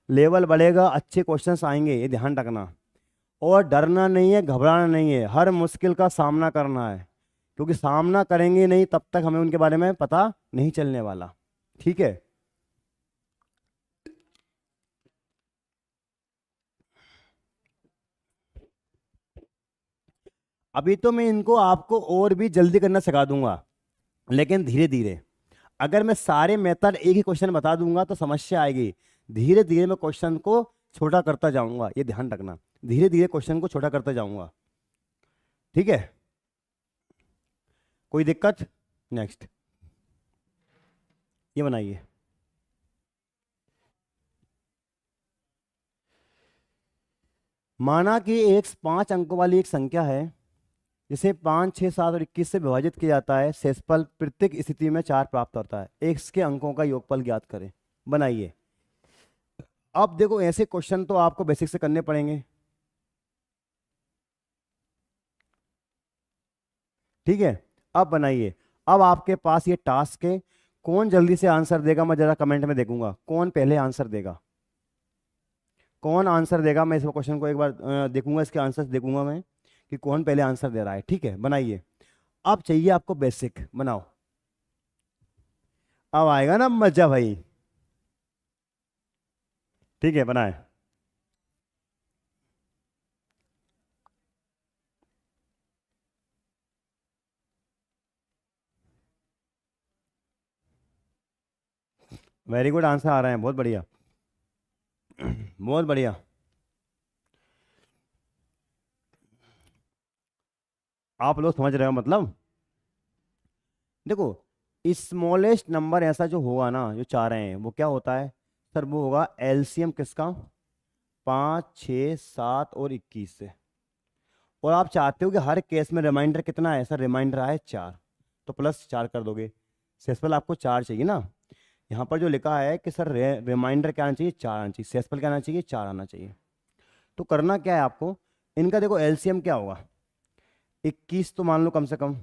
लेवल बढ़ेगा, अच्छे क्वेश्चंस आएंगे, ये ध्यान रखना। और डरना नहीं है, घबराना नहीं है, हर मुश्किल का सामना करना है, क्योंकि सामना करेंगे नहीं तब तक हमें उनके बारे में पता नहीं चलने वाला। ठीक है, अभी तो मैं इनको आपको और भी जल्दी करना सिखा दूंगा, लेकिन धीरे धीरे। अगर मैं सारे मेथड एक ही क्वेश्चन बता दूंगा तो समस्या आएगी। धीरे धीरे मैं क्वेश्चन को छोटा करता जाऊंगा, ये ध्यान रखना, धीरे धीरे क्वेश्चन को छोटा करता जाऊंगा। ठीक है, कोई दिक्कत? नेक्स्ट ये बनाइए। माना कि एक 5 अंकों वाली एक संख्या है जिसे 5, 6, 7 और 21 से विभाजित किया जाता है। शेषफल प्रत्येक स्थिति में 4 प्राप्त होता है। x के अंकों का योगफल ज्ञात करें। बनाइए। अब देखो ऐसे क्वेश्चन तो आपको बेसिक से करने पड़ेंगे, ठीक है। अब बनाइए, अब आपके पास ये टास्क है, कौन जल्दी से आंसर देगा मैं जरा कमेंट में देखूंगा, कौन पहले आंसर देगा, कौन आंसर देगा। मैं इस क्वेश्चन को एक बार देखूंगा, इसके आंसर देखूंगा मैं कि कौन पहले आंसर दे रहा है, ठीक है। बनाइए, अब चाहिए आपको बेसिक, बनाओ। अब आएगा ना मजा भाई, ठीक है बनाए। वेरी गुड, आंसर आ रहे हैं, बहुत बढ़िया। बहुत बढ़िया। आप लोग समझ रहे हो मतलब। देखो, स्मॉलेस्ट नंबर ऐसा जो होगा ना, जो चाह रहे हैं, वो क्या होता है सर, वो होगा एलसीएम किसका, 5, 6, 7 और 21 से। और आप चाहते हो कि हर केस में रिमाइंडर कितना है सर, रिमाइंडर आए 4, तो +4 कर दोगे। सेसफल आपको 4 चाहिए ना, यहाँ पर जो लिखा है कि सर रिमाइंडर क्या आना चाहिए, 4 आना चाहिए, सेसफल क्या आना चाहिए, 4 आना चाहिए। तो करना क्या है आपको, इनका देखो एलसीएम क्या होगा, 21 तो मान लो कम से कम,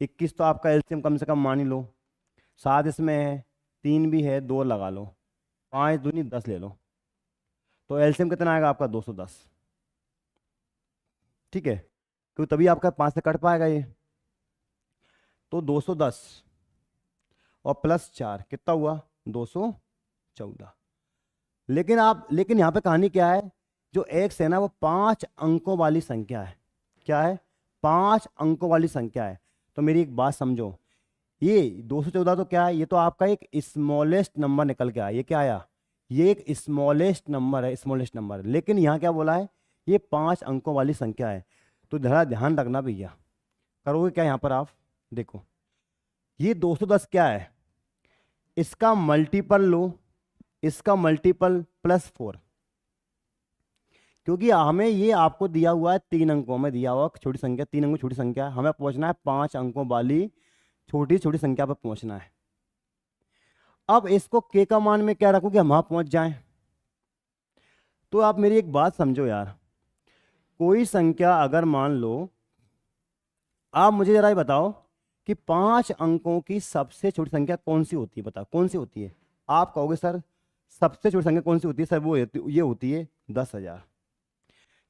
21 तो आपका एलसीएम कम से कम मान ही लो, 7 इसमें है, 3 भी है, 2 लगा लो, 5 दूनी 10 ले लो, तो एलसीएम कितना आएगा आपका 210, ठीक है। क्योंकि तभी आपका 5 से कट पाएगा ये, तो 210 और +4 कितना हुआ, 214। लेकिन यहाँ पे कहानी क्या है, जो एक्स है ना वो 5 अंकों वाली संख्या है, क्या है, 5 अंकों वाली संख्या है। तो मेरी एक बात समझो, ये 214 तो क्या है, ये तो आपका एक स्मॉलेस्ट नंबर निकल के आया, ये क्या आया, ये एक स्मॉलेस्ट नंबर है, स्मॉलेस्ट नंबर। लेकिन यहाँ क्या बोला है, ये 5 अंकों वाली संख्या है। तो जरा ध्यान रखना भैया, करोगे क्या यहाँ पर आप, देखो ये 210 क्या है, इसका मल्टीपल लो, इसका मल्टीपल +4, क्योंकि हमें ये आपको दिया हुआ है 3 अंकों में दिया हुआ छोटी संख्या, 3 अंकों छोटी संख्या, हमें पहुंचना है 5 अंकों वाली छोटी छोटी संख्या पर पहुंचना है। अब इसको के का मान में क्या रखूं कि हम वहां पहुंच जाएं। तो आप मेरी एक बात समझो यार, कोई संख्या अगर मान लो, आप मुझे जरा ये बताओ कि 5 अंकों की सबसे छोटी संख्या कौन सी होती है, बताओ कौन सी होती है। आप कहोगे सर सबसे छोटी संख्या कौन सी होती है सर, वो ये होती है 10,000।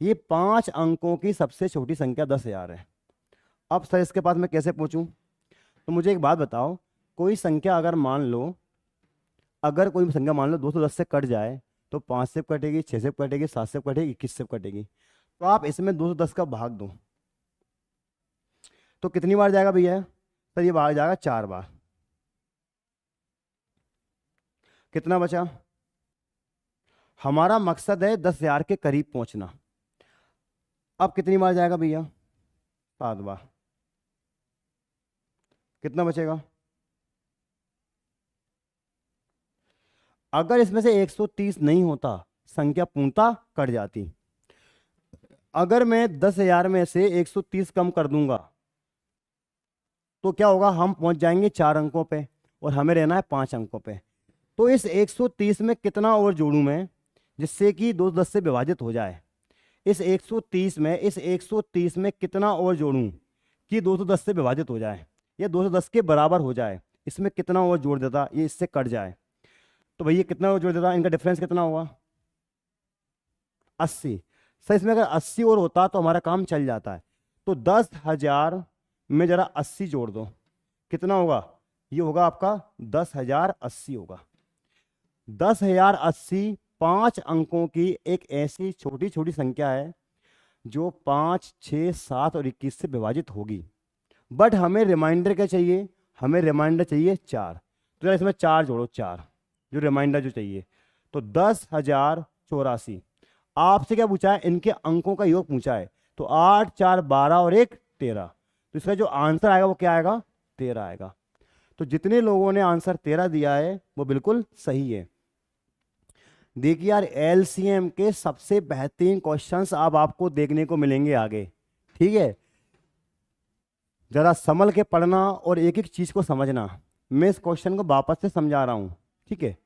ये 5 अंकों की सबसे छोटी संख्या 10,000 है। अब सर इसके पास मैं कैसे पहुंचूं, तो मुझे एक बात बताओ, कोई संख्या अगर मान लो, अगर कोई संख्या मान लो 210 से कट जाए, तो 5 से कटेगी, 6 से कटेगी, 7 से कटेगी, 21 से कटेगी, तो आप इसमें 210 का भाग दो, तो कितनी बार जाएगा भैया सर, ये भाग जाएगा 4 बार। कितना बचा, हमारा मकसद है 10,000 के करीब पहुंचना। अब कितनी बार जाएगा भैया, 7 बार। कितना बचेगा, अगर इसमें से 130 नहीं होता, संख्या पूर्णतः कट जाती। अगर मैं 10,000 में से 130 कम कर दूंगा, तो क्या होगा, हम पहुंच जाएंगे 4 अंकों पे, और हमें रहना है 5 अंकों पे। तो इस 130 में कितना और जोड़ूं मैं, जिससे कि 210 से विभाजित हो जाए। इस 130 में कितना और जोड़ूं कि 210 से विभाजित हो जाए, या 210 के बराबर हो जाए। इसमें कितना और जोड़ देता, ये इससे कट जाए, तो भैया कितना और जोड़ देता, इनका डिफरेंस कितना होगा, 80। सर इसमें अगर 80 और होता तो हमारा काम चल जाता है। तो 10,000 में जरा 80 जोड़ दो, कितना होगा, ये होगा आपका 10,080 होगा। 10,080 5 अंकों की एक ऐसी छोटी छोटी संख्या है जो 5, 6, 7 और 21 से विभाजित होगी। बट हमें रिमाइंडर क्या चाहिए, हमें रिमाइंडर चाहिए 4। तो यार इसमें 4 जोड़ो, 4 जो रिमाइंडर जो चाहिए। तो 10,084। आपसे क्या पूछा है, इनके अंकों का योग पूछा है। तो 8, 4, 12 और 1, 13। तो इसका जो आंसर आएगा वो क्या आएगा, 13 आएगा। तो जितने लोगों ने आंसर 13 दिया है वो बिल्कुल सही है। देखिए यार, एलसीएम के सबसे बेहतरीन क्वेश्चंस अब आपको देखने को मिलेंगे आगे, ठीक है। जरा संभल के पढ़ना और एक एक चीज को समझना। मैं इस क्वेश्चन को वापस से समझा रहा हूं, ठीक है।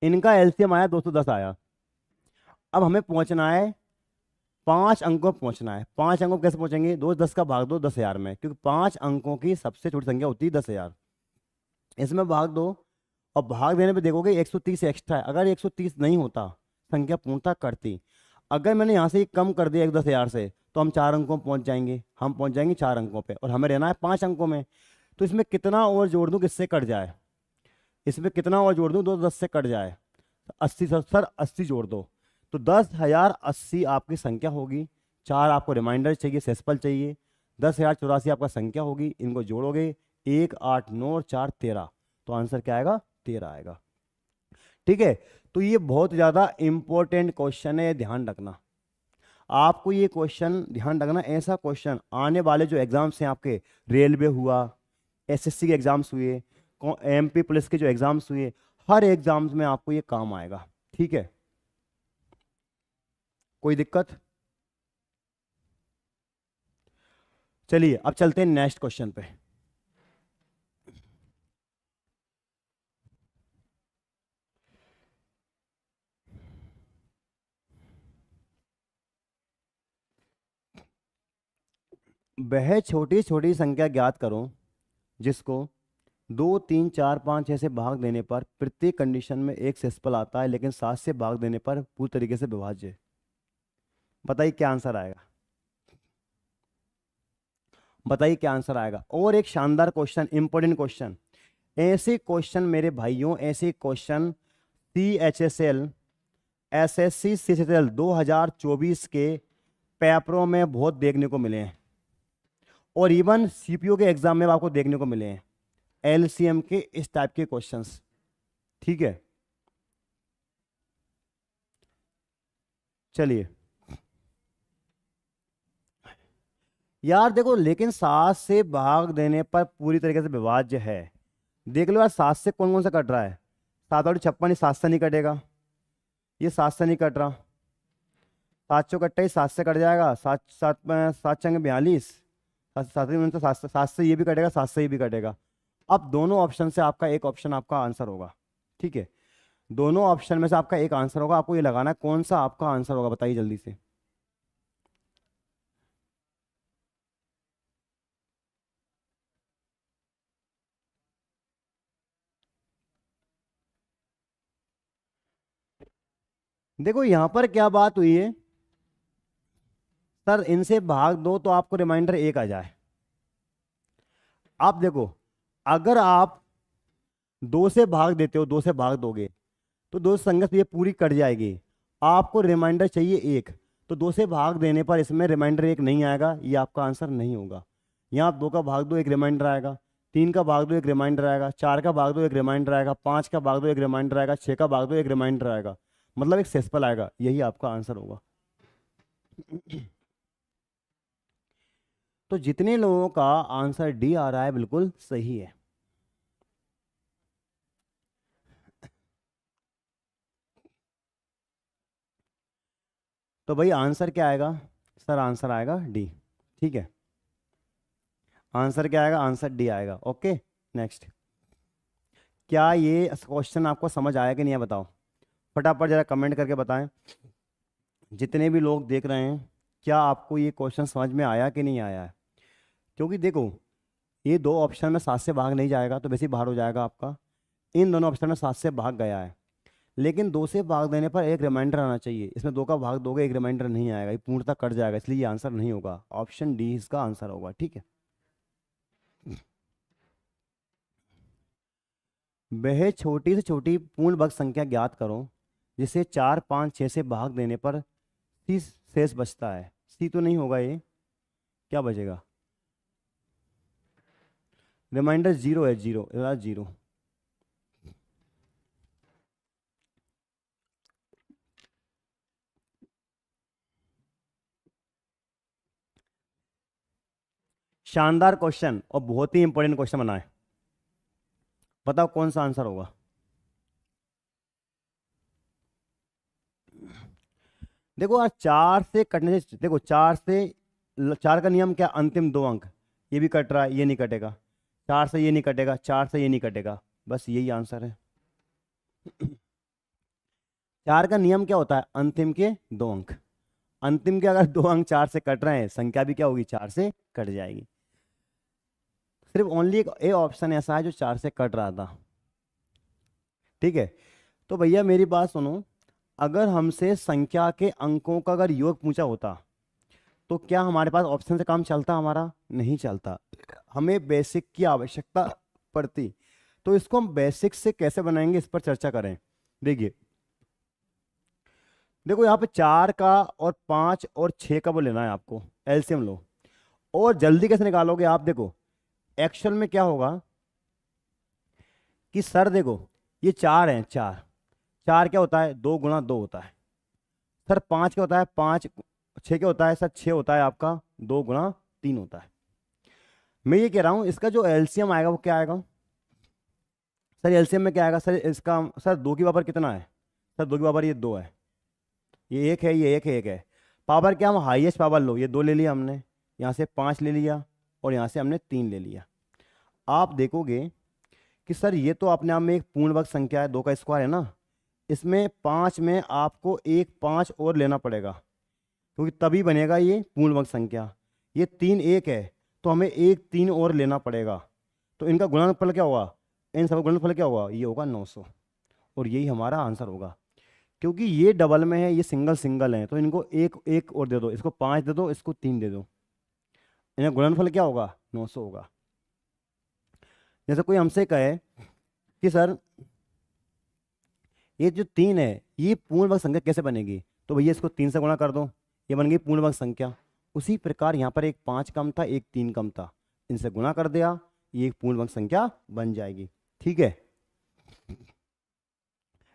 इनका एलसीएम आया 210 आया। अब हमें पहुंचना है 5 अंकों पर पहुंचना है। 5 अंकों कैसे पहुंचेंगे? 2 10 का भाग दो 10,000 में, क्योंकि 5 अंकों की सबसे छोटी संख्या होती है 10,000। इसमें भाग दो और भाग देने पे देखोगे 130 एक्स्ट्रा है। अगर 130 नहीं होता, संख्या पूर्णता करती। अगर मैंने यहाँ से ही कम कर दिया 10,000 से, तो हम 4 अंकों में पहुंच जाएंगे। हम पहुंच जाएंगे 4 अंकों पे, और हमें रहना है 5 अंकों में। तो इसमें कितना और जोड़ दूं किससे कट जाए? इसमें कितना और जोड़ दूं 2 10 से कट जाए? 80 सर 80 जोड़ दो, तो 10,080 आपकी संख्या होगी। 4 आपको रिमाइंडर चाहिए, सेसपल चाहिए। 10,084 आपका संख्या होगी। इनको जोड़ोगे 1 8 9 और 4 13, तो आंसर क्या आएगा? 13 आएगा। ठीक है, तो ये बहुत ज़्यादा इंपॉर्टेंट क्वेश्चन है, ध्यान रखना। आपको ये क्वेश्चन ध्यान रखना। ऐसा क्वेश्चन आने वाले जो एग्जाम्स हैं आपके, रेलवे हुआ, एसएससी के एग्जाम्स हुए, एमपी पुलिस के जो एग्जाम्स हुए, हर एग्जाम्स में आपको ये काम आएगा। ठीक है, कोई दिक्कत? चलिए अब चलते हैं नेक्स्ट क्वेश्चन पे। वह छोटी छोटी संख्या ज्ञात करो जिसको 2 3 4 5 ऐसे भाग देने पर प्रत्येक कंडीशन में एक सेसपल आता है, लेकिन 7 से भाग देने पर पूरी तरीके से विभाज्य है। बताइए क्या आंसर आएगा? बताइए क्या आंसर आएगा? और एक शानदार क्वेश्चन, इंपॉर्टेंट क्वेश्चन। ऐसे क्वेश्चन मेरे भाइयों, ऐसे क्वेश्चन CHSL SSC CHSL 2024 के पेपरों में बहुत देखने को मिले हैं, और इवन सीपीओ के एग्जाम में आपको देखने को मिले हैं एलसीएम के इस टाइप के क्वेश्चंस। ठीक है, चलिए यार देखो, लेकिन 7 से भाग देने पर पूरी तरीके से विभाज्य है। देख लो यार, 7 से कौन कौन सा कट रहा है? 7 और 56, ये 7 से नहीं कटेगा, ये 7 से नहीं कट रहा। 7 चौ कट्टा ही 7 से कट जाएगा। 7 7 7 चंगे 42, 7 से ये भी कटेगा, 7 से ये भी कटेगा। अब दोनों ऑप्शन से आपका एक ऑप्शन आपका आंसर होगा। ठीक है, दोनों ऑप्शन में से आपका एक आंसर होगा। आपको ये लगाना है कौन सा आपका आंसर होगा, बताइए जल्दी से। देखो यहां पर क्या बात हुई है सर, इनसे भाग दो तो आपको रिमाइंडर 1 आ जाए। आप देखो, अगर आप 2 से भाग देते हो, 2 से भाग दोगे तो 2 संगत ये पूरी कट जाएगी। आपको रिमाइंडर चाहिए 1, तो 2 से भाग देने पर इसमें रिमाइंडर 1 नहीं आएगा, ये आपका आंसर नहीं होगा। यहाँ आप 2 का भाग दो, एक रिमाइंडर आएगा। 3 का भाग दो, एक रिमाइंडर आएगा। 4 का भाग दो, एक रिमाइंडर आएगा। 5 का भाग दो, एक रिमाइंडर आएगा। 6 का भाग दो, एक रिमाइंडर आएगा। मतलब एक सेसपल आएगा, यही आपका आंसर होगा। तो जितने लोगों का आंसर डी आ रहा है बिल्कुल सही है। तो भाई आंसर क्या आएगा? सर आंसर आएगा डी। ठीक है, आंसर क्या आएगा? आंसर डी आएगा। Okay, next. क्या ये क्वेश्चन आपको समझ आया कि नहीं है? बताओ फटाफट, जरा कमेंट करके बताएं। जितने भी लोग देख रहे हैं, क्या आपको ये क्वेश्चन समझ में आया कि नहीं आया है? क्योंकि देखो, ये 2 ऑप्शन में 7 से भाग नहीं जाएगा, तो वैसे ही बाहर हो जाएगा आपका। इन दोनों ऑप्शन में 7 से भाग गया है, लेकिन 2 से भाग देने पर एक रिमाइंडर आना चाहिए। इसमें 2 का भाग दोगे, एक रिमाइंडर नहीं आएगा, ये पूर्णतः कट जाएगा, इसलिए ये आंसर नहीं होगा। ऑप्शन डी इसका आंसर होगा। ठीक है, वह छोटी से छोटी पूर्ण वर्ग संख्या ज्ञात करो जिसे 4 5 6 से भाग देने पर सी शेष बचता है। सी तो नहीं होगा, ये क्या बचेगा? रिमाइंडर 0 है, 0 0। शानदार क्वेश्चन और बहुत ही इंपॉर्टेंट क्वेश्चन बना है। बताओ कौन सा आंसर होगा? देखो यार, 4 से कटने से, देखो 4 से, 4 का नियम क्या? अंतिम 2 अंक। ये भी कट रहा है, ये नहीं कटेगा। 4 से ये नहीं कटेगा, 4 से ये नहीं कटेगा, बस यही आंसर है। 4 का नियम क्या होता है? अंतिम के 2 अंक। अंतिम के अगर 2 अंक 4 से कट रहे हैं, संख्या भी क्या होगी? 4 से कट जाएगी। सिर्फ ओनली एक ए ऑप्शन ऐसा है जो 4 से कट रहा था। ठीक है, तो भैया मेरी बात सुनो, अगर हमसे संख्या के अंकों का अगर योग पूछा होता तो क्या हमारे पास ऑप्शन से काम चलता? हमारा नहीं चलता, हमें बेसिक की आवश्यकता पड़ती। तो इसको हम बेसिक से कैसे बनाएंगे, इस पर चर्चा करें। देखिए, देखो यहाँ पे 4 का और 5 और 6 का वो लेना है आपको, एलसीएम लो। और जल्दी कैसे निकालोगे आप? देखो एक्चुअल में क्या होगा कि सर देखो ये 4 है, 4 4 क्या होता है? 2 गुणा 2 होता है। सर 5 क्या होता है? 5 6 क्या होता है? सर 6 होता है आपका 2 गुणा 3 होता है। मैं ये कह रहा हूँ इसका जो एलसीएम आएगा वो क्या आएगा? सर एलसीएम में क्या आएगा? सर इसका सर 2 की पावर कितना है? सर 2 की पावर ये 2 है, ये 1 है, ये 1 है, 1 है। पावर क्या? हम हाईएस्ट पावर लो, ये 2 ले लिया हमने, यहाँ से 5 ले लिया और यहाँ से हमने 3 ले लिया। आप देखोगे कि सर ये तो अपने आप में एक पूर्ण वर्ग संख्या है, 2 का स्क्वायर है ना। इसमें 5 में आपको एक 5 और लेना पड़ेगा, क्योंकि तभी बनेगा ये पूर्ण वर्ग संख्या। ये 3 1 है तो हमें एक 3 और लेना पड़ेगा। तो इनका गुणनफल क्या होगा? इन सब गुणनफल क्या होगा? ये होगा 900, और यही हमारा आंसर होगा। क्योंकि ये डबल में है, ये सिंगल सिंगल है, तो इनको एक एक और दे दो, इसको 5 दे दो, इसको 3 दे दो, इनका गुणनफल क्या होगा? 900 होगा। जैसे कोई हमसे कहे कि सर ये जो 3 है ये पूर्ण वर्ग संख्या कैसे बनेगी? तो भैया इसको 3 से गुणा कर दो, ये बन गई पूर्ण वर्ग संख्या। उसी प्रकार यहाँ पर एक 5 कम था, एक 3 कम था, इनसे गुणा कर दिया, ये एक पूर्ण वर्ग संख्या बन जाएगी। ठीक है,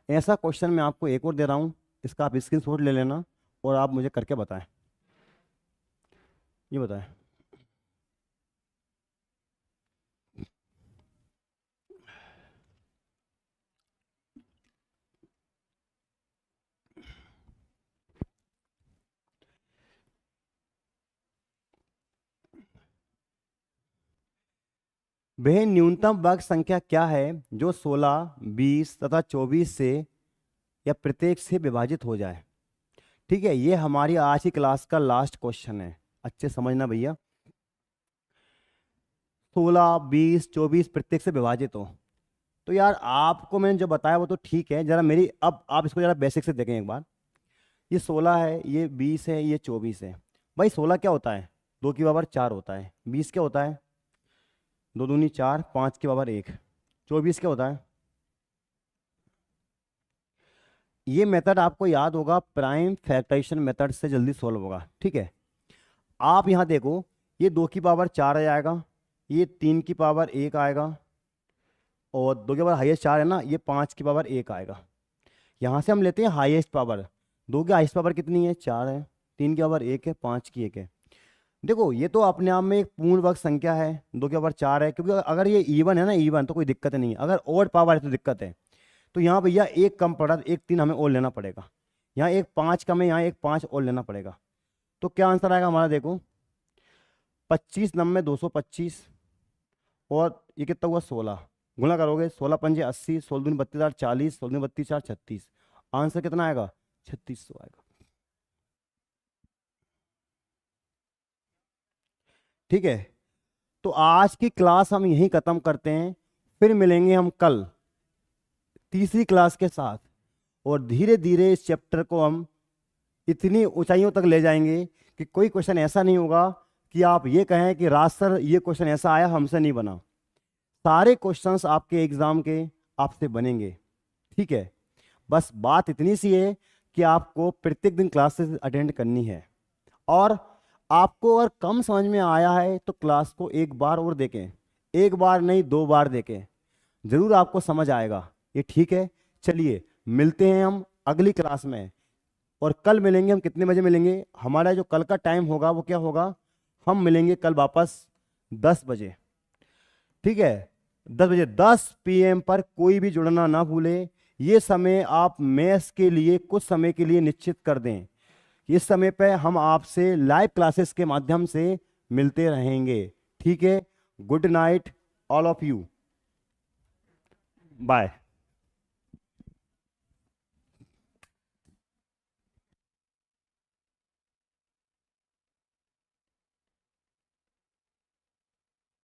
ऐसा क्वेश्चन मैं आपको एक और दे रहा हूँ, इसका आप स्क्रीनशॉट ले लेना और आप मुझे करके बताएं। ये बताएं, वह न्यूनतम वर्ग संख्या क्या है जो 16, 20 तथा 24 से या प्रत्येक से विभाजित हो जाए? ठीक है, ये हमारी आज की क्लास का लास्ट क्वेश्चन है, अच्छे समझना भैया। 16, 20, 24 प्रत्येक से विभाजित हो, तो यार आपको मैंने जो बताया वो तो ठीक है, जरा मेरी अब आप इसको जरा बेसिक से देखें एक बार। ये 16 है, ये 20 है, ये 24 है। भाई 16 क्या होता है? 2 की पावर 4 होता है। 20 क्या होता है? 2 दूनी 4, 5 की पावर 1। 24 क्या होता है? ये मेथड आपको याद होगा, प्राइम फैक्टराइजेशन मेथड से जल्दी सॉल्व होगा। ठीक है, आप यहाँ देखो, ये 2 की पावर 4 आ जाएगा, ये 3 की पावर 1 आएगा, और 2 की पावर हाईएस्ट 4 है ना, ये 5 की पावर 1 आएगा। यहाँ से हम लेते हैं हाईएस्ट पावर। 2 की हाईएस्ट पावर कितनी है? 4 है। 3 की पावर 1 है, 5 की 1 है। देखो ये तो अपने आप में एक पूर्ण वर्ग संख्या है, 2 की पावर 4 है, क्योंकि अगर ये इवन है ना, इवन तो कोई दिक्कत नहीं है। अगर ऑड पावर है तो दिक्कत है। तो यहाँ भैया एक कम पड़ा, एक 3 हमें और लेना पड़ेगा। यहाँ एक 5 कम है, यहाँ एक 5 और लेना पड़ेगा। तो क्या आंसर आएगा हमारा? देखो 25 9 225, और ये कितना हुआ? 16। गुणा करोगे, 16 पंजे 80, 16 दूनी 32 40, 16 32 4 36। आंसर कितना आएगा? 3600 आएगा। ठीक है, तो आज की क्लास हम यहीं खत्म करते हैं, फिर मिलेंगे हम कल तीसरी क्लास के साथ, और धीरे धीरे इस चैप्टर को हम इतनी ऊंचाइयों तक ले जाएंगे कि कोई क्वेश्चन ऐसा नहीं होगा कि आप ये कहें कि राज सर ये क्वेश्चन ऐसा आया हमसे नहीं बना। सारे क्वेश्चंस आपके एग्जाम के आपसे बनेंगे। ठीक है, बस बात इतनी सी है कि आपको प्रत्येक दिन क्लासेस अटेंड करनी है, और आपको अगर कम समझ में आया है तो क्लास को एक बार और देखें, एक बार नहीं 2 बार देखें, जरूर आपको समझ आएगा। ये ठीक है, चलिए मिलते हैं हम अगली क्लास में। और कल मिलेंगे हम, कितने बजे मिलेंगे? हमारा जो कल का टाइम होगा वो क्या होगा? हम मिलेंगे कल वापस 10 बजे। ठीक है, 10 बजे, 10 PM पर कोई भी जुड़ना ना भूले। ये समय आप मैथ्स के लिए कुछ समय के लिए निश्चित कर दें। इस समय पे हम आपसे लाइव क्लासेस के माध्यम से मिलते रहेंगे। ठीक है, good night all of you, bye.